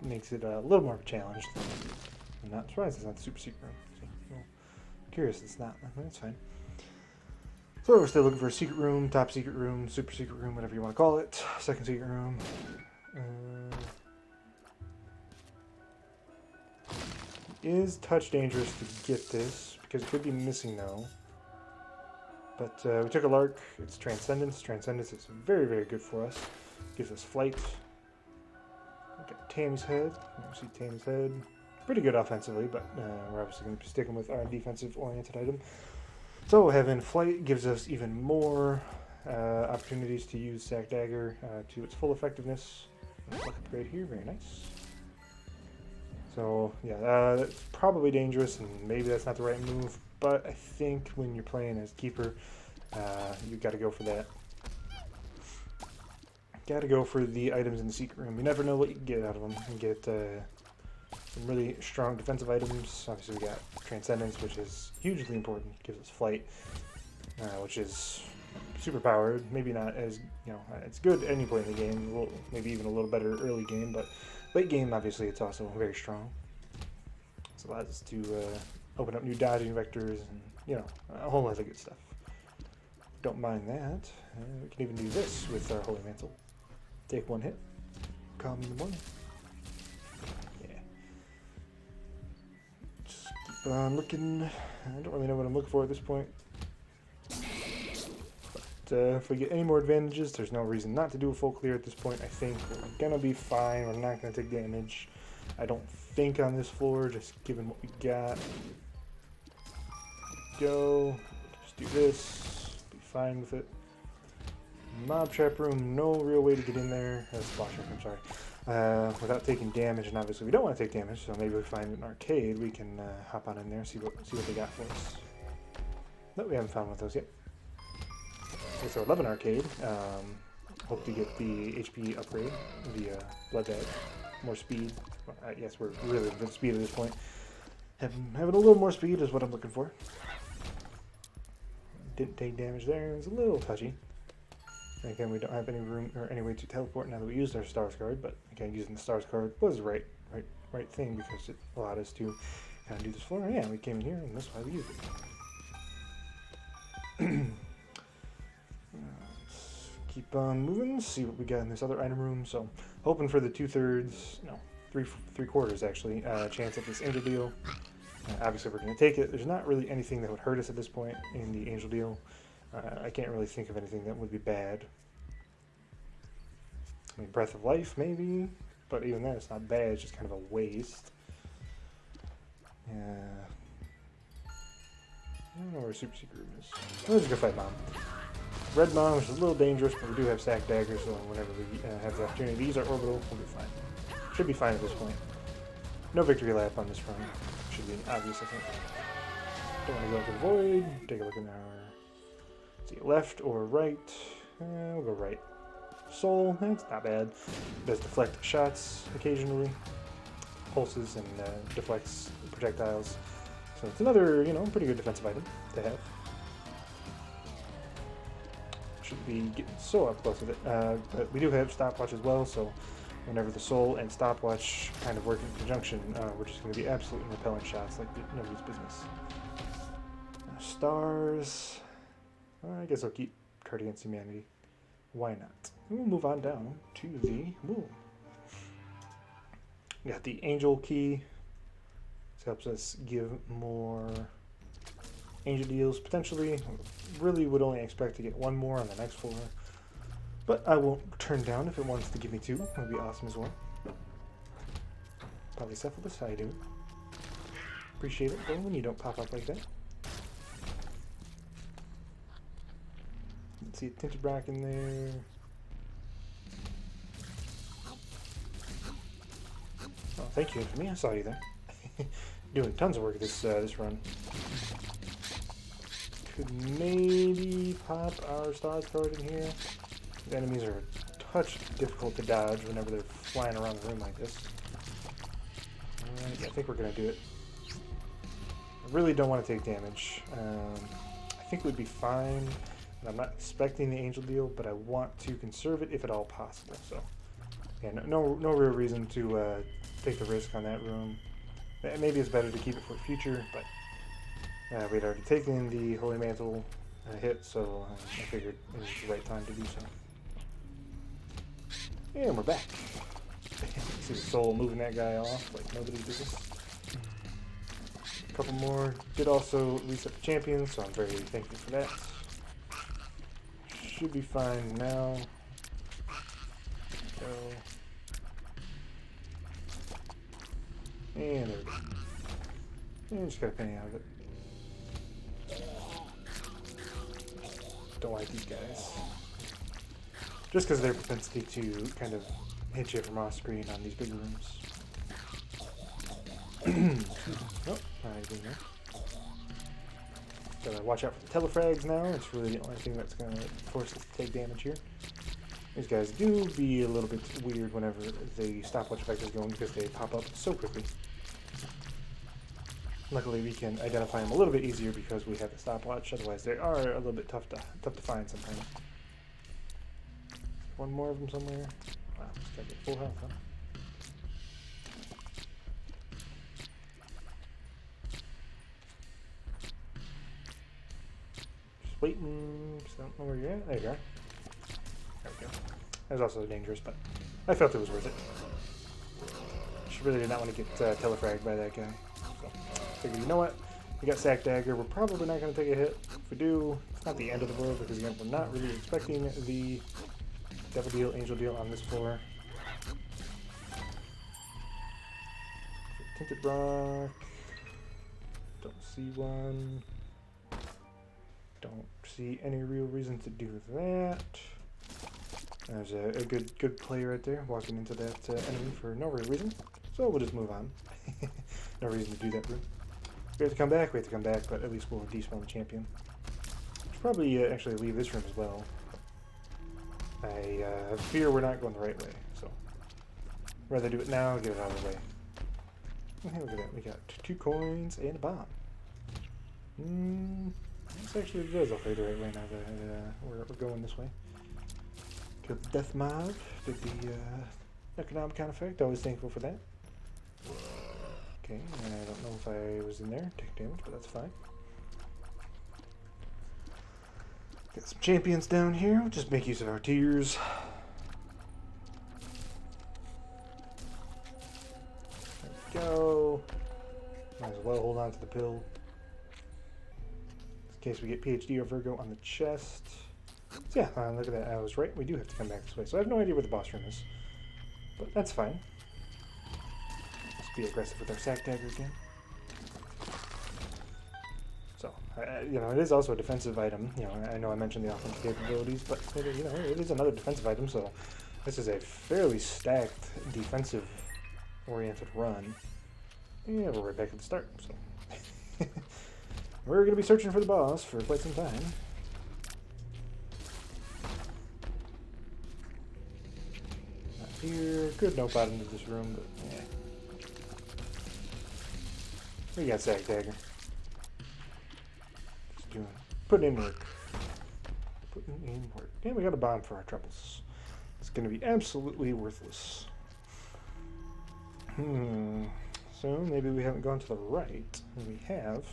makes it a little more of a challenge. I'm not surprised it's not the super secret room. So, well, curious it's not. That's fine. So we're still looking for a secret room, top secret room, super secret room, whatever you want to call it. Second secret room. Is touch dangerous to get this because it could be missing though. But we took a lark. It's Transcendence. Transcendence is very, very good for us. Gives us flight. We got Tammy's head. You see Tammy's head. Pretty good offensively, but we're obviously going to be sticking with our defensive-oriented item. So having flight gives us even more opportunities to use Sack Dagger to its full effectiveness. Luck upgrade here, very nice. So yeah, that's probably dangerous, and maybe that's not the right move. But I think when you're playing as keeper, you got to go for that. Got to go for the items in the secret room. You never know what you can get out of them. You get some really strong defensive items. Obviously, we got Transcendence, which is hugely important. Gives us flight, which is super powered. Maybe not as it's good at any point in the game. Maybe even a little better early game, but late game, obviously, it's also very strong. This allows us to open up new dodging vectors and a whole lot of good stuff. Don't mind that. We can even do this with our Holy Mantle. Take one hit. Calm in the morning. Yeah. Just keep on looking. I don't really know what I'm looking for at this point. But if we get any more advantages, there's no reason not to do a full clear at this point. I think we're going to be fine. We're not going to take damage. I don't think on this floor, just given what we got. Go. Just do this. Be fine with it. Mob trap room, no real way to get in there. Boss trap room, sorry. Without taking damage, and obviously we don't want to take damage, so maybe we find an arcade. We can hop on in there, see what they got for us. No, we haven't found one of those yet. Okay, so 11 arcade. Hope to get the HP upgrade via Blood Bag. More speed. Well, yes, we're really good speed at this point. Having a little more speed is what I'm looking for. Didn't take damage there. It was a little touchy. Again, we don't have any room or any way to teleport now that we used our stars card, but again, using the stars card was the right thing because it allowed us to kind of do this floor. Yeah, we came in here, and that's why we used it. Let's keep on moving, see what we got in this other item room. So, hoping for the 2/3, no, 3/4 actually, chance at this angel deal. Obviously, we're going to take it. There's not really anything that would hurt us at this point in the angel deal. I can't really think of anything that would be bad. I mean, Breath of Life, maybe, but even then, it's not bad. It's just kind of a waste. I don't know where Super Secret Room is. Let's just go fight Mom. Red Mom, which is a little dangerous, but we do have Sack Dagger, so whenever we have the opportunity to use our orbital, we'll be fine. Should be fine at this point. No victory lap on this run. Should be obvious, I think. Don't want to go into the void. Take a look in our... See, left or right? We'll go right. Soul, it's not bad. It does deflect shots occasionally. Pulses and deflects projectiles. So it's another, pretty good defensive item to have. Should be getting so up close with it. But we do have Stopwatch as well, so whenever the Soul and Stopwatch kind of work in conjunction, we're just going to be absolutely repelling shots like nobody's business. Stars... I guess I'll keep Card Against Humanity. Why not? And we'll move on down to the moon. We got the Angel Key. This helps us give more angel deals, potentially. Really would only expect to get one more on the next floor. But I won't turn down if it wants to give me 2. That would be awesome as well. Polycephalus, how you doing? Appreciate it, though, when you don't pop up like that. Let's see a tinted rock in there. Oh, thank you for me. I saw you there. Doing tons of work this run. Could maybe pop our star card in here. The enemies are a touch difficult to dodge whenever they're flying around the room like this. Alright, yeah, I think we're going to do it. I really don't want to take damage. I think it would be fine. I'm not expecting the angel deal, but I want to conserve it if at all possible. So, yeah, no real reason to take the risk on that room. Maybe it's better to keep it for the future, but we'd already taken the Holy Mantle hit, so I figured it was the right time to do so. And we're back. See the soul moving that guy off like nobody's business. A couple more. Did also reset the champion, so I'm very thankful for that. Should be fine now. Go. And there we go. And just got a penny out of it. Don't like these guys. Just because of their propensity to kind of hit you from off screen on these big rooms. Oh, anything there. Gotta watch out for the telefrags now. It's really the only thing that's gonna force us to take damage here. These guys do be a little bit weird whenever the stopwatch effect is going because they pop up so quickly. Luckily, we can identify them a little bit easier because we have the stopwatch. Otherwise, they are a little bit tough to find sometimes. One more of them somewhere. Wow, this guy get full health, huh? Just waiting. Just don't know where you're at. There you are. There we go. That was also dangerous, but I felt it was worth it. She really did not want to get telefragged by that guy. So figured, you know what? We got Sack Dagger. We're probably not going to take a hit. If we do, it's not the end of the world because again, we're not really expecting the Devil Deal, Angel Deal on this floor. Tinted Rock. Don't see one. Don't see any real reason to do that. There's a good play right there, walking into that enemy for no real reason. So we'll just move on. No reason to do that room. We have to come back, but at least we'll despawn the champion. Should probably actually leave this room as well. I fear we're not going the right way, so rather do it now, get it out of the way. Hey, look at that, we got 2 coins and a bomb. This actually does look like the right way now that we're going this way. Killed the death mob, did the economic effect, always thankful for that. Okay, I don't know if I was in there, take damage, but that's fine. Got some champions down here, we'll just make use of our tears. There we go. Might as well hold on to the pill. In case we get PhD or Virgo on the chest. So yeah, look at that, I was right, we do have to come back this way. So I have no idea where the boss room is. But that's fine. Let's be aggressive with our Sack Dagger again. So, you know, it is also a defensive item. You know, I know I mentioned the offensive capabilities, but you know, it is another defensive item. So, this is a fairly stacked defensive-oriented run. Yeah, we're right back at the start. So, we're going to be searching for the boss for quite some time. Not here. Could no bottom into this room, but yeah. We got Sack Dagger. Putting in work. Putting in work. And we got a bomb for our troubles. It's going to be absolutely worthless. So maybe we haven't gone to the right. And we have.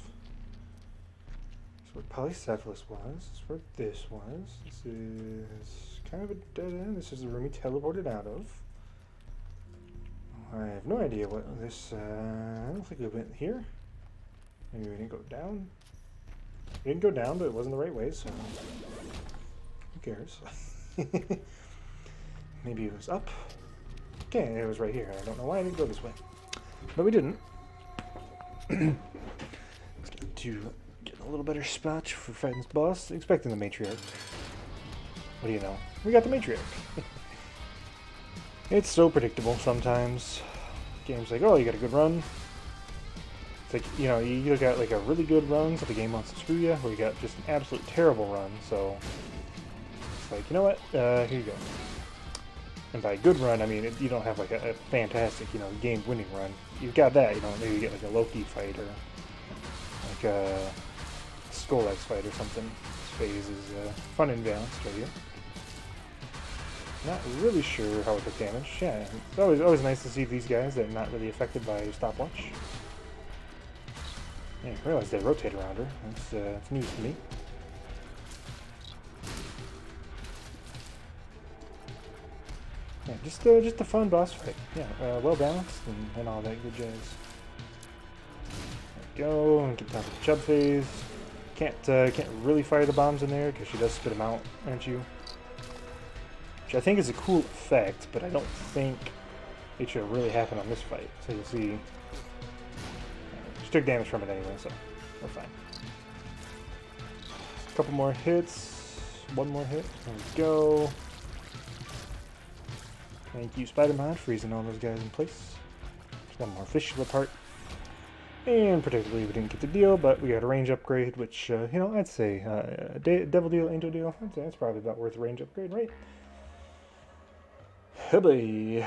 That's where Polycephalus was. That's where this was. This is kind of a dead end. This is the room he teleported out of. I have no idea what this. I don't think we went here. Maybe we didn't go down. We didn't go down, but it wasn't the right way, so who cares? Maybe it was up. Okay, it was right here. I don't know why I didn't go this way. But we didn't. Let's get to get a little better spot for fighting this boss. Expecting the matriarch. What do you know? We got the matriarch. It's so predictable sometimes. Game's like, oh, you got a good run. It's like, you know, you got like a really good run, so the game wants to screw you, or you got just an absolute terrible run, so it's like, you know what, here you go. And by good run, I mean, you don't have like a fantastic, you know, game-winning run. You've got that, you know, maybe you get like a Loki fight or like a Skull X fight or something. This phase is fun and balanced right here. Not really sure how it took damage. Yeah, it's always nice to see these guys that are not really affected by stopwatch. Yeah, I realized they rotate around her. That's news to me. Yeah, just a fun boss fight. Yeah, well balanced and all that good jazz. There we go. And get down to the chub phase. Can't really fire the bombs in there because she does spit them out, aren't you? Which I think is a cool effect, but I don't think it should really happen on this fight. So you'll see. She took damage from it anyway, so we're fine. A couple more hits. One more hit. There we go. Thank you, Spider-Man, freezing all those guys in place. There's one more fistula part. And particularly we didn't get the deal, but we got a range upgrade, which, you know, I'd say devil deal, angel deal. I'd say that's probably about worth a range upgrade, right? Hubby.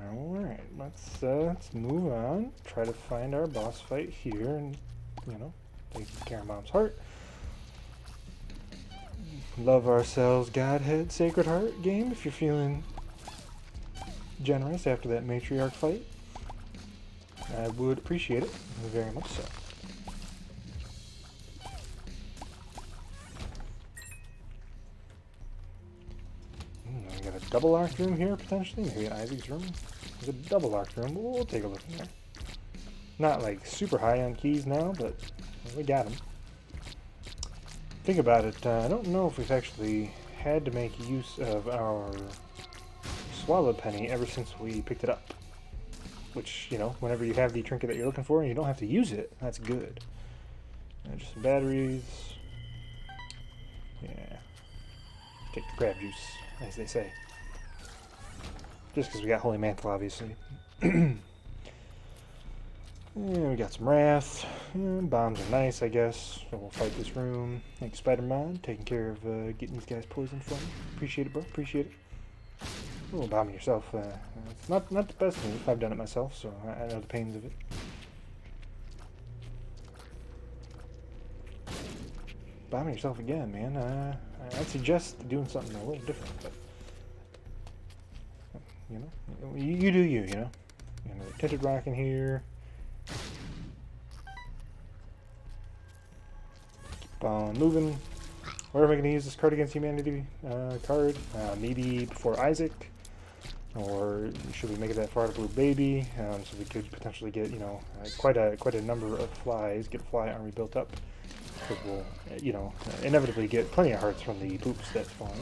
Alright, let's move on. Try to find our boss fight here and, you know, take care of Mom's heart. Love ourselves Godhead Sacred Heart game if you're feeling generous after that matriarch fight. I would appreciate it very much so. We got a double locked room here potentially, maybe an Isaac's room. There's a double locked room, but we'll take a look in there. Not like super high on keys now, but we got them. Think about it, I don't know if we've actually had to make use of our swallowed penny ever since we picked it up. Which, you know, whenever you have the trinket that you're looking for and you don't have to use it, that's good. Just some batteries. Yeah. Take the crab juice, as they say. Just because we got Holy Mantle, obviously. Yeah, we got some wrath. Bombs are nice, I guess. So we'll fight this room. Thanks, Spider-Man, taking care of getting these guys poisoned for me. Appreciate it, bro. Appreciate it. Oh, bombing yourself. It's not the best move. I've done it myself, so I know the pains of it. Bombing yourself again, man. I'd suggest doing something a little different, but you know, you do you know. You know, tinted rock in here. Keep on moving. Where am I going to use this card against humanity card? Maybe before Isaac, or should we make it that far to Blue Baby, so we could potentially get, you know, quite a number of flies, get a fly army built up, because we'll, you know, inevitably get plenty of hearts from the poops that spawn.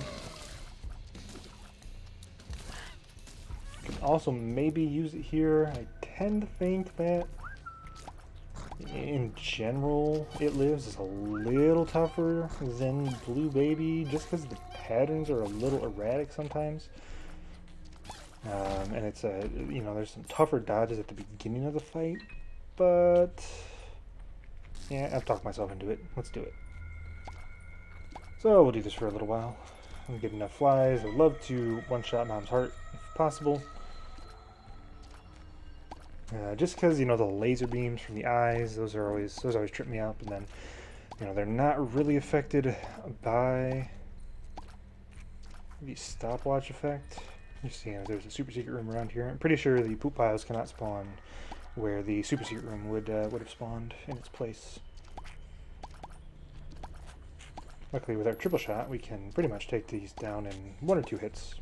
Could also maybe use it here. I tend to think that in general it lives is a little tougher than Blue Baby, just because the patterns are a little erratic sometimes. And it's you know, there's some tougher dodges at the beginning of the fight, but yeah, I've talked myself into it. Let's do it. So we'll do this for a little while. I'll get enough flies. I'd love to one-shot Mom's heart if possible. Just because, you know, the laser beams from the eyes, those always trip me up, and then, you know, they're not really affected by the stopwatch effect. You see, there's a super secret room around here. I'm pretty sure the poop piles cannot spawn where the super secret room would have spawned in its place. Luckily, with our triple shot, we can pretty much take these down in 1 or 2 hits.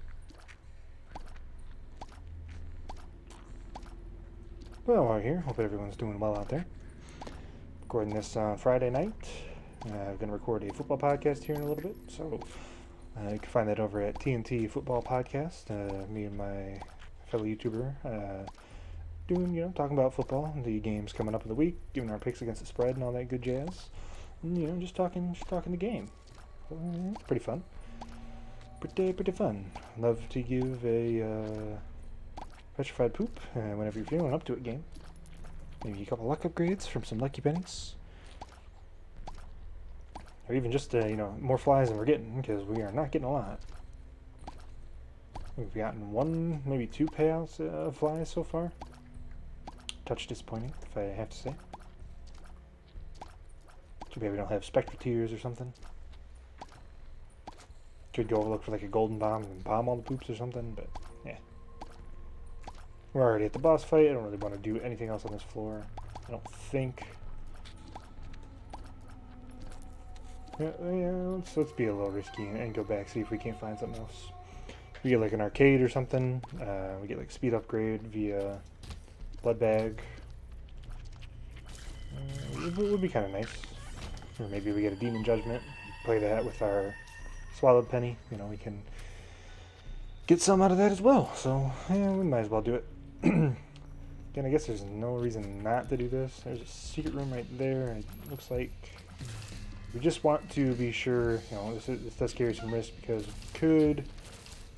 Well, while we're here, hope everyone's doing well out there. Recording this on Friday night. I'm going to record a football podcast here in a little bit, so you can find that over at TNT Football Podcast. Me and my fellow YouTuber doing, talking about football, the games coming up in the week, giving our picks against the spread and all that good jazz, and just talking the game. So, it's pretty fun. Pretty fun. Love to give a petrified poop whenever you're feeling up to it game. Maybe a couple luck upgrades from some lucky pennies. Or even just, more flies than we're getting, because we are not getting a lot. We've gotten one, maybe two payouts of flies so far. Touch disappointing, if I have to say. Too bad we don't have Spectre Tears or something. Could go look for like a golden bomb and bomb all the poops or something, but yeah. We're already at the boss fight. I don't really want to do anything else on this floor. I don't think. Yeah, let's be a little risky and go back, see if we can't find something else. We get like an arcade or something. We get like speed upgrade via blood bag. It would be kind of nice. Or maybe we get a demon judgment. Play that with our swallowed penny. We can get some out of that as well. So yeah, we might as well do it. Again, I guess there's no reason not to do this. There's a secret room right there. It looks like we just want to be sure, this does carry some risk because we could,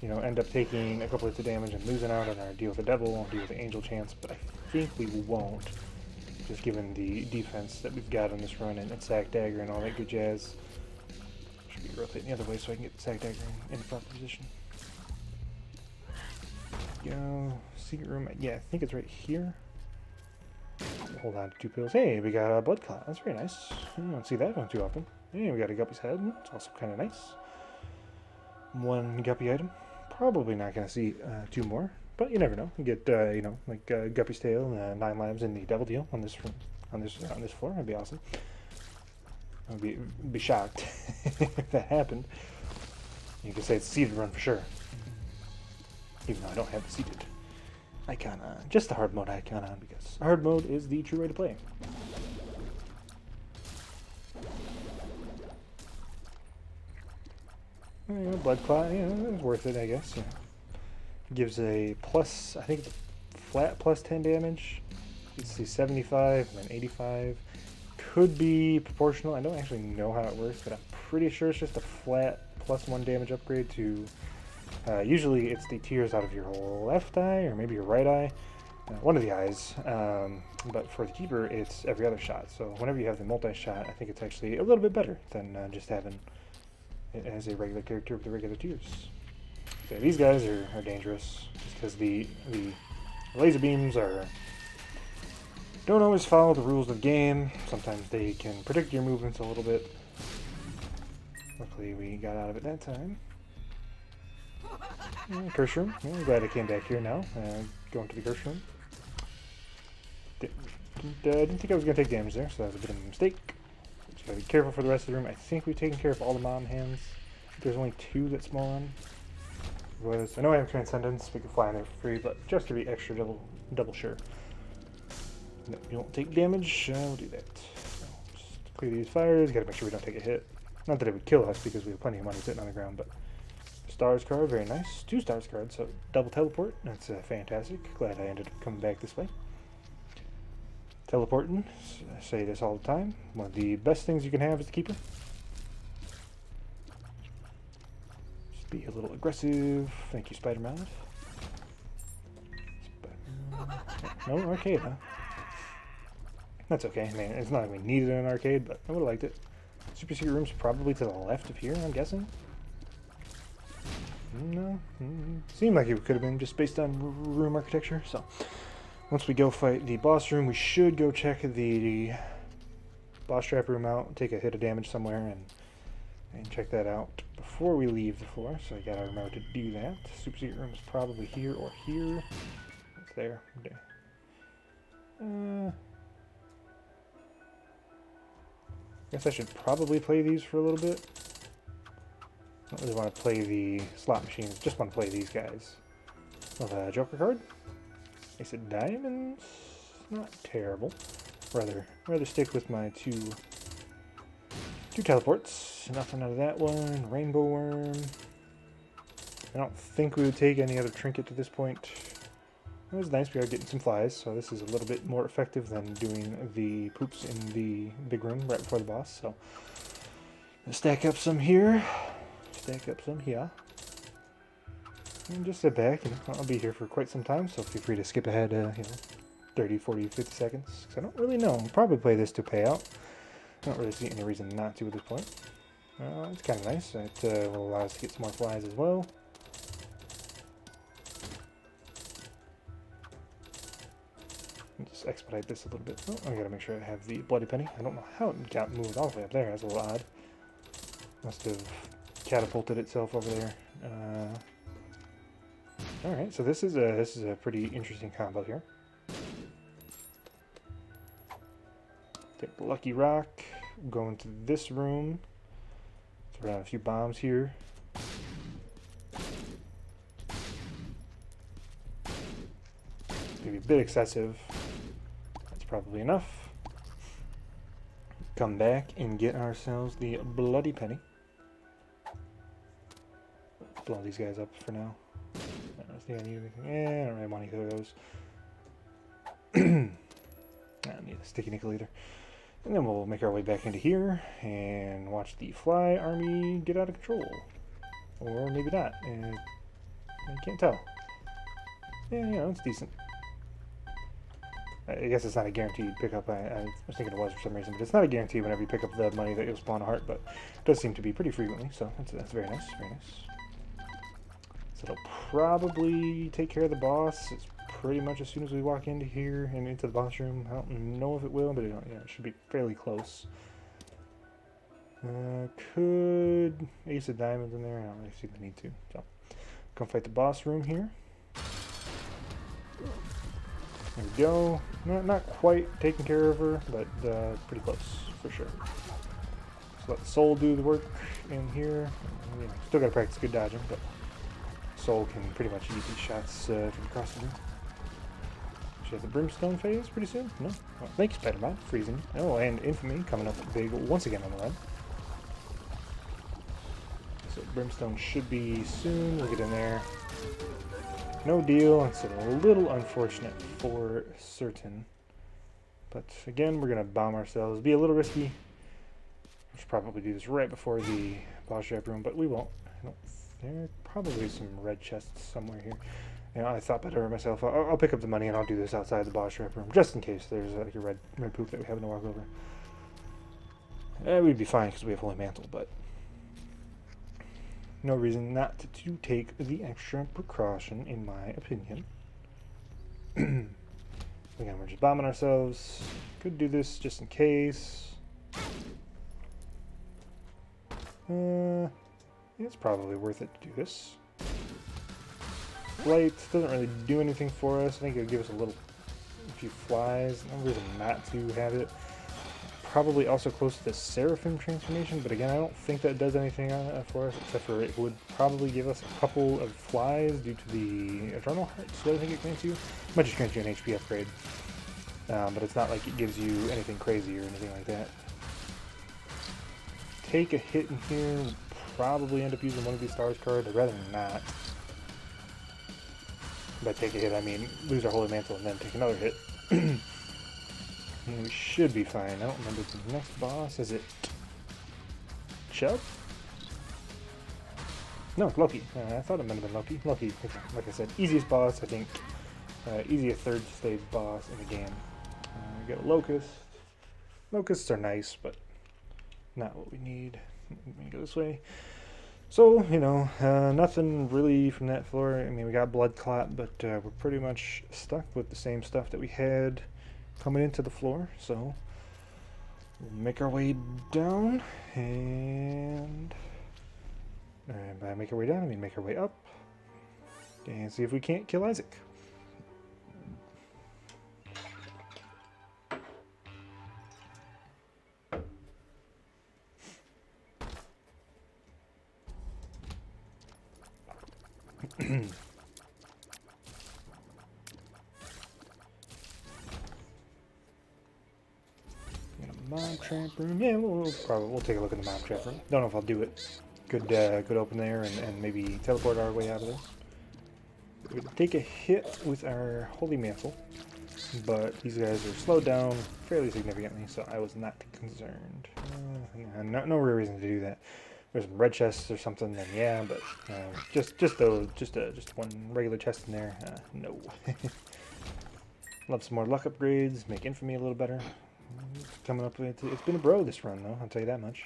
end up taking a couple hits of damage and losing out on our deal with the devil, deal with the angel chance, but I think we won't, just given the defense that we've got on this run and sack dagger and all that good jazz. Should be rotating the other way so I can get the sack dagger in the proper position. Go, secret room, yeah, I think it's right here. Hold on to 2 pills. Hey, we got a blood clot. That's very nice. I don't see that one too often. Hey, we got a guppy's head. It's also kind of nice. 1 guppy item. Probably not going to see 2 more, but you never know. You get, like guppy's tail and 9 lives in the devil deal on this floor. That'd be awesome. I'd be shocked if that happened. You could say it's a seeded run for sure, even though I don't have the seeded icon on, just the hard mode icon on, because hard mode is the true way to play. Blood clot, it's worth it, I guess. Gives a plus, I think, flat plus 10 damage. You see 75 and then 85. Could be proportional. I don't actually know how it works, but I'm pretty sure it's just a flat plus 1 damage upgrade to. Usually it's the tears out of your left eye or maybe your right eye, one of the eyes, but for the keeper it's every other shot. So whenever you have the multi-shot, I think it's actually a little bit better than just having it as a regular character with the regular tears. So these guys are dangerous just because the laser beams don't always follow the rules of the game. Sometimes they can predict your movements a little bit. Luckily we got out of it that time. Curse room. I'm glad I came back here now. Going to the curse room. Didn't think I was going to take damage there, so that was a bit of a mistake. Just gotta be careful for the rest of the room. I think we've taken care of all the mom hands. There's only 2 that spawn. I know I have Transcendence. We can fly in there for free, but just to be extra double sure. No, you don't take damage. We'll do that. So just clear these fires. Gotta make sure we don't take a hit. Not that it would kill us because we have plenty of money sitting on the ground, but. Stars card, very nice. 2 stars cards, so double teleport. That's fantastic. Glad I ended up coming back this way. Teleporting, I say this all the time. One of the best things you can have as a keeper. Just be a little aggressive. Thank you, Spider-Man. No arcade, huh? That's okay. I mean, it's not like we needed an arcade, but I would have liked it. Super secret room's probably to the left of here, I'm guessing. No, seemed like it could have been just based on room architecture. So once we go fight the boss room, we should go check the boss trap room out, take a hit of damage somewhere, and check that out before we leave the floor. So I gotta remember to do that. Super secret room is probably here or here. It's there. Okay. Guess I should probably play these for a little bit. I don't really want to play the slot machines, just want to play these guys. Joker card. Ace of Diamonds. Not terrible. rather stick with my two teleports. Nothing out of that one. Rainbow worm. I don't think we would take any other trinket to this point. It was nice. We are getting some flies, so this is a little bit more effective than doing the poops in the big room right before the boss. So stack up some here. Stack up some here. And just sit back. I'll be here for quite some time, so feel free to skip ahead, 30, 40, 50 seconds. Because I don't really know. I'll probably play this to pay out. I don't really see any reason not to at this point. It's kind of nice. It will allow us to get some more flies as well. Just expedite this a little bit. Oh, I gotta make sure I have the bloody penny. I don't know how it got moved all the way up there. That's a little odd. Must have catapulted itself over there. All right, so this is a pretty interesting combo here. Take the lucky rock. Go into this room. Throw down a few bombs here. Maybe a bit excessive. That's probably enough. Come back and get ourselves the bloody penny. Blow these guys up for now. I don't think I need anything. I don't really want either of those. I don't need a sticky nickel either. And then we'll make our way back into here and watch the fly army get out of control. Or maybe not. I can't tell. Yeah, it's decent. I guess it's not a guaranteed pickup. I was thinking it was for some reason, but it's not a guarantee whenever you pick up the money that you'll spawn a heart, but it does seem to be pretty frequently, so that's very nice, very nice. So it'll probably take care of the boss. It's pretty much as soon as we walk into here and into the boss room. I don't know if it will, but it should be fairly close. Could ace of diamonds in there. I don't really see the need to. So, come fight the boss room here. There we go. Not quite taking care of her, but pretty close for sure. So let Soul do the work in here. Still gotta practice good dodging, but Soul can pretty much eat these shots from across the room. She has a brimstone phase pretty soon? No? Well, thank you, Spider-Man. Freezing. Oh, and Infamy coming up big once again on the run. So brimstone should be soon. We'll get in there. No deal. It's a little unfortunate for certain. But again, we're going to bomb ourselves. Be a little risky. We should probably do this right before the boss trap room, but we won't. There are probably some red chests somewhere here. I thought better of myself. I'll pick up the money and I'll do this outside the boss trap room, just in case there's like a red poop that we happen to walk over. We'd be fine because we have Holy Mantle, but no reason not to take the extra precaution, in my opinion. Again, we're just bombing ourselves. Could do this just in case. It's probably worth it to do this. Flight doesn't really do anything for us. I think it'll give us a few flies. No reason not to have it. Probably also close to the Seraphim transformation, but again, I don't think that does anything for us, except for it would probably give us a couple of flies due to the Eternal Hearts that I think it grants you. It might just grant you an HP upgrade, but it's not like it gives you anything crazy or anything like that. Take a hit in here, we'll probably end up using one of these stars cards. I'd rather not. By take a hit, I mean lose our Holy Mantle and then take another hit. And we should be fine. I don't remember the next boss. Is it Chubb? No, it's Loki. I thought it might have been Loki. Loki, like I said, easiest boss, I think. Easiest third stage boss in the game. We got a Locust. Locusts are nice, but not what we need. Let me go this way. So, nothing really from that floor. I mean, we got Blood Clot, but we're pretty much stuck with the same stuff that we had coming into the floor. So, we'll make our way down, and by make our way down, I mean make our way up, and see if we can't kill Isaac. Mob trap room. Yeah, we'll take a look in the mob trap room. Don't know if I'll do it. Could open there and maybe teleport our way out of there. We could take a hit with our holy mantle, but these guys are slowed down fairly significantly, so I was not concerned. No real reason to do that. There's some red chests or something, then yeah, but just one regular chest in there. No. Love some more luck upgrades, make infamy a little better. Coming up, it's been a bro this run though. I'll tell you that much.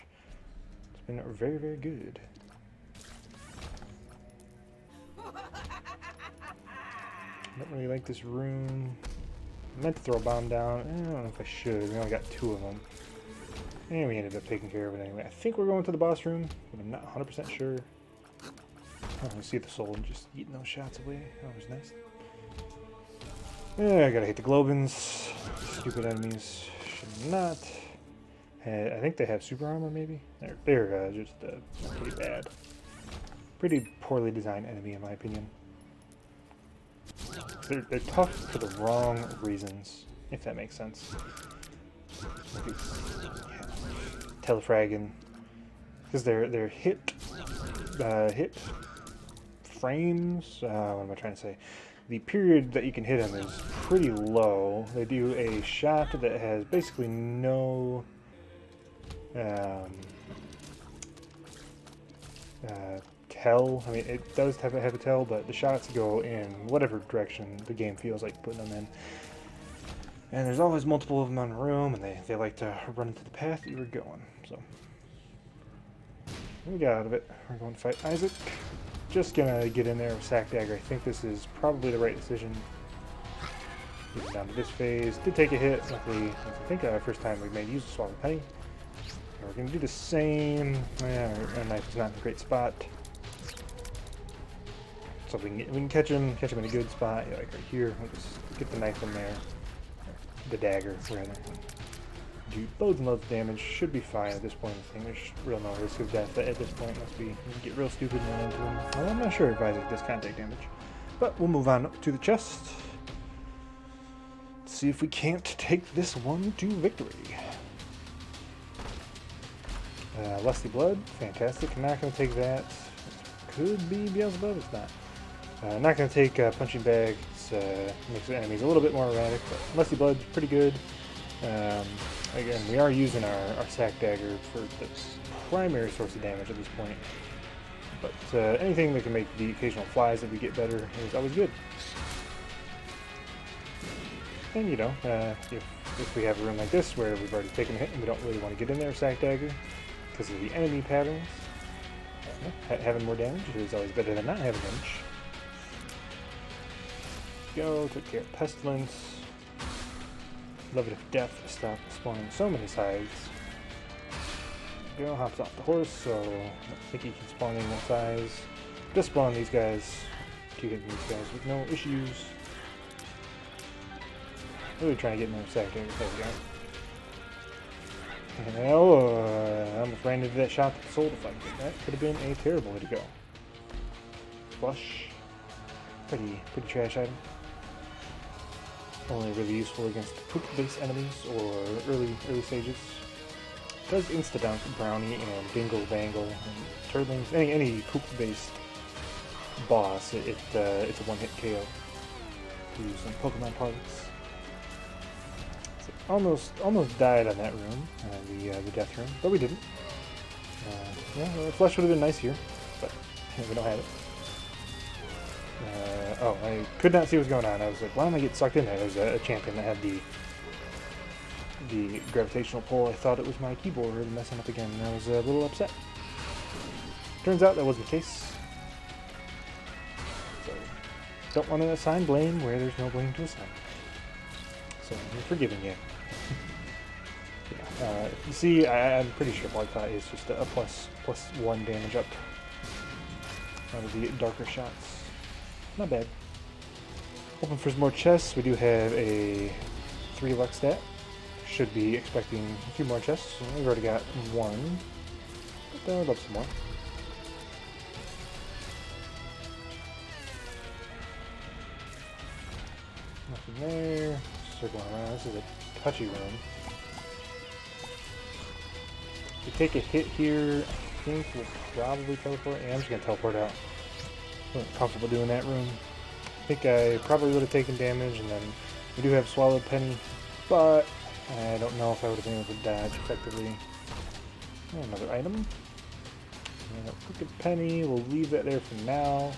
It's been very, very good. Don't really like this room. I meant to throw a bomb down. I don't know if I should. We only got 2 of them. And we ended up taking care of it anyway. I think we're going to the boss room, but I'm not 100% sure. Oh, I see the soul just eating those shots away. That was nice. Yeah, I gotta hate the Globins. Stupid enemies. Should not. I think they have super armor, maybe? They're just pretty bad. Pretty poorly designed enemy, in my opinion. They're tough for the wrong reasons, if that makes sense. Telefragging, because their hit frames. What am I trying to say? The period that you can hit them is pretty low. They do a shot that has basically no tell. I mean, it does have a tell, but the shots go in whatever direction the game feels like putting them in. And there's always multiple of them in a room, and they like to run into the path that you were going. So we got out of it. We're going to fight Isaac. Just gonna get in there with Sack Dagger. I think this is probably the right decision. Getting down to this phase. Did take a hit. Luckily, I think first time we made use of Swallow Penny. And we're gonna do the same. Our knife is not in a great spot. So we can catch him in a good spot, like right here. We'll just get the knife in there. The dagger, rather. Do loads and loads of damage. Should be fine at this point. I think there's real no risk of death at this point. Must be get real stupid and run into him. Well, I'm not sure if Isaac does contact damage. But we'll move on to the chest. See if we can't take this one to victory. Lusty Blood, fantastic. Not going to take that. Could be Beelzebub, it's not. Not going to take Punching Bag. Makes the enemies a little bit more erratic, but Lusty Blood's pretty good. Again, we are using our Sack Dagger for the primary source of damage at this point. But anything that can make the occasional flies that we get better is always good. And you know, if we have a room like this where we've already taken a hit and we don't really want to get in there with Sack Dagger because of the enemy patterns, having more damage is always better than not having damage. Go, took care of Pestilence. Levitt of Death stopped spawning so many sides. Go, hops off the horse, so I don't think he can spawn any more sides. Just spawn these guys, keep hitting these guys with no issues. Really trying to get more Sack Dagger. There we go. And I almost ran into that shot that soul deflected. That could have been a terrible way to go. Flush. Pretty trash item. Only really useful against poop-based enemies or early stages. It does insta-bounce Brownie and Bingle Bangle and Turtlings. Any poop-based boss, it's a one-hit KO. To use some Pokemon parts. So almost died on that room, the death room, but we didn't. Yeah, the flush would have been nice here, but we don't have it. Oh, I could not see what was going on. I was like, why did I get sucked in there? There's a champion that had the gravitational pull. I thought it was my keyboard messing up again, and I was a little upset. Turns out that wasn't the case. So, don't want to assign blame where there's no blame to assign. So, I'm forgiving you. Yeah, you see, I'm pretty sure Blood Clot is just a plus 1 damage up out of the darker shots. Not bad. Open for some more chests. We do have a 3 luck stat. Should be expecting a few more chests. We've already got 1. But I'd love some more. Nothing there. Circling around. This is a touchy room. If we take a hit here, I think we'll probably teleport. Yeah, I'm just going to teleport out. I'm not comfortable doing that room. I think I probably would have taken damage, and then we do have Swallowed Penny, but I don't know if I would have been able to dodge effectively. Another item. Crooked Penny, we'll leave that there for now.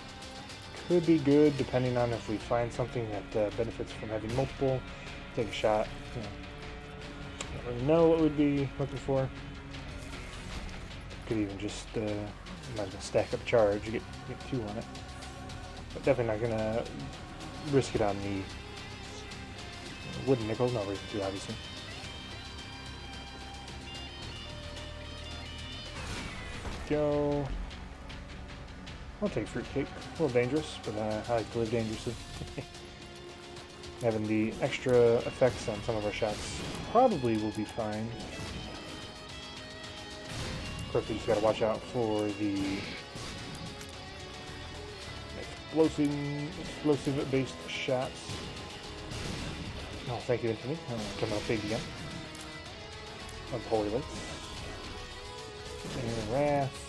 Could be good depending on if we find something that benefits from having multiple. Take a shot. You know, don't really know what we'd be looking for. Could even just might as well stack up charge, get 2 on it. But definitely not gonna risk it on the wooden nickel. No reason to, obviously. Go. I'll take fruitcake. A little dangerous, but I like to live dangerously. Having the extra effects on some of our shots probably will be fine. Of course, we just gotta watch out for the explosive-based shots. Oh, thank you, Infinity. Come out big again. Of the Holy Lights. And Wrath.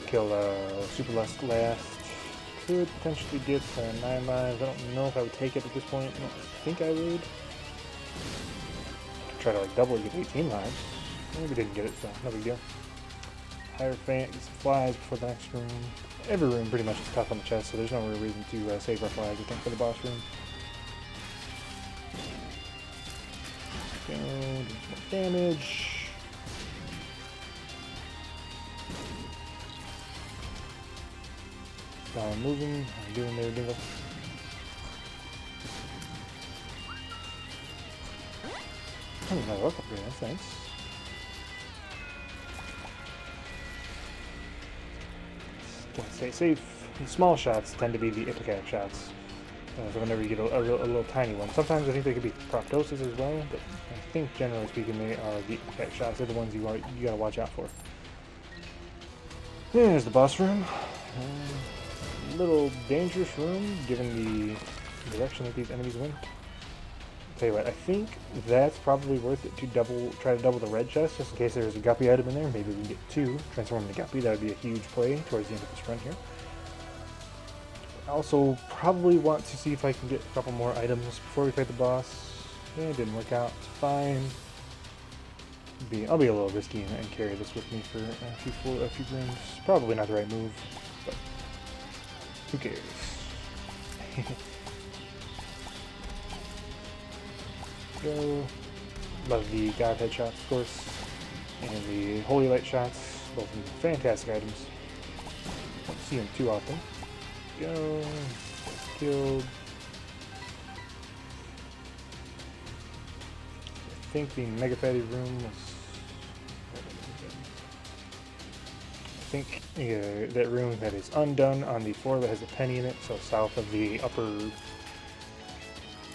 Kill Super Lusk last. Could potentially get 9 lives. I don't know if I would take it at this point. I don't think I would. Try to like double it, get 18 lives. Maybe didn't get it, so no big deal. Hierophant gets some flies before the next room. Every room pretty much is tough on the chest, so there's no real reason to save our flies, I think, for the boss room. Go, do some more damage. Moving. How you doing there, Dingle? Oh, my luck upgrade. That's nice. Gotta stay safe. The small shots tend to be the Ipecac shots. So whenever you get a little tiny one. Sometimes I think they could be proptosis as well, but I think generally speaking they are the Ipecac shots. They're the ones you gotta watch out for. There's the boss room. Little dangerous room given the direction that these enemies went. Tell you what, I think that's probably worth it to try to double the red chest just in case there's a guppy item in there. Maybe we can get 2, transform into guppy. That would be a huge play towards the end of this run here. I also probably want to see if I can get a couple more items before we fight the boss. Yeah, it didn't work out. It's fine. I'll be a little risky and carry this with me for a few rooms. Probably not the right move, but who cares? Go. Love the Godhead shots, of course, and the Holy Light shots. Both of them fantastic items. Don't see them too often. Go. Killed. I think the Mega Fatty room was... I think that room that is undone on the floor that has a penny in it, so south of the upper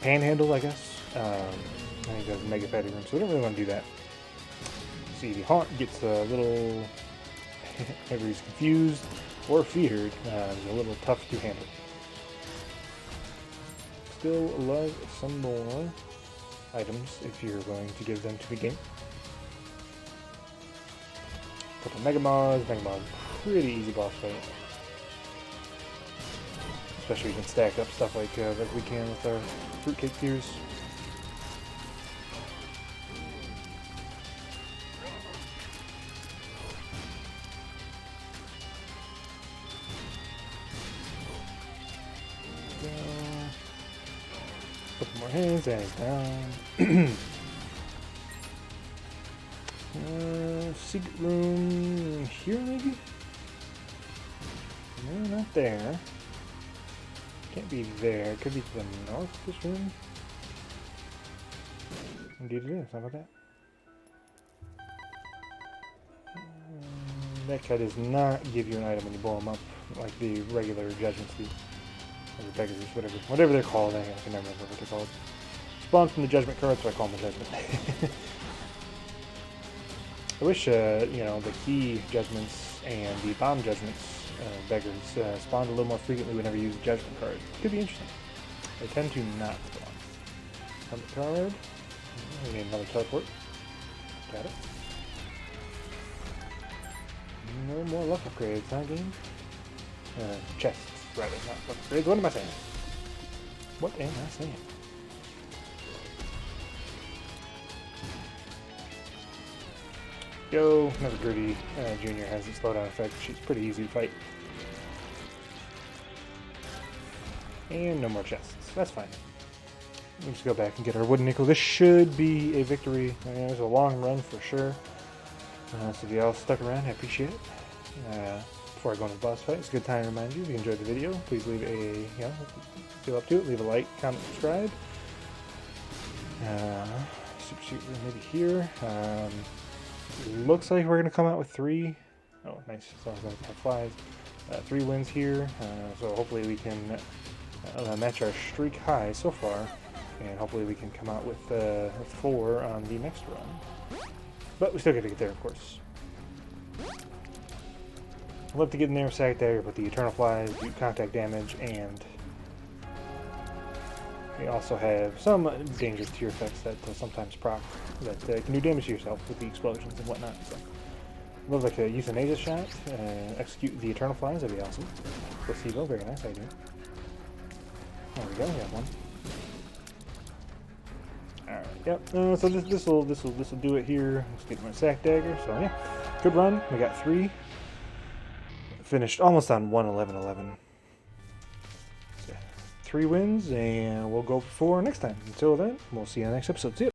panhandle, I guess. I think that's the Mega Fatty room, so we don't really want to do that. See, the Haunt gets a little... whenever he's confused or feared, it's a little tough to handle. Still love some more items if you're going to give them to the game. Couple Mega Moths. Pretty easy boss fight. Especially we can stack up stuff like we can with our fruitcake tears. Couple more hands and he's down. Secret room here, maybe? No, not there. Can't be there. Could be to the north of this room. Indeed it is. How about that? That guy does not give you an item when you blow him up, like the regular judgments do. Or the beggars, whatever they're called. I can never remember what they're called. Spawned from the judgment card, so I call them a judgment. I wish, the key judgments and the bomb judgments beggars spawned a little more frequently whenever you use a judgment card. Could be interesting. They tend to not spawn. Helmet card. We need another teleport. Got it. No more luck upgrades, huh, game? Chests, rather, not luck upgrades. What am I saying? What am I saying? Yo, another Gritty Junior has the slowdown effect. She's pretty easy to fight. And no more chests. That's fine. Let's go back and get our wooden nickel. This should be a victory. There's a long run for sure. So if y'all stuck around, I appreciate it. Before I go into the boss fight, it's a good time to remind you, if you enjoyed the video, please leave a, if you feel up to it, leave a like, comment, subscribe. Super maybe here. Looks like we're going to come out with 3. Oh, nice. So I have flies. 3 wins here. So hopefully we can match our streak high so far. And hopefully we can come out with 4 on the next run. But we still got to get there, of course. I'd love to get in there with Sack Dagger, but the Eternal Flies do contact damage, and we also have some dangerous tier effects that sometimes proc that can do damage to yourself with the explosions and whatnot. So, I'd love like a Euthanasia shot, execute the Eternal Flies, that'd be awesome. Placebo, very nice idea. There we go, we have one. Alright, yep. So this will do it here. Let's get my Sack Dagger. So yeah, good run. We got 3. Finished almost on 111.11. So, 3 wins, and we'll go for 4 next time. Until then, we'll see you in the next episode. See ya.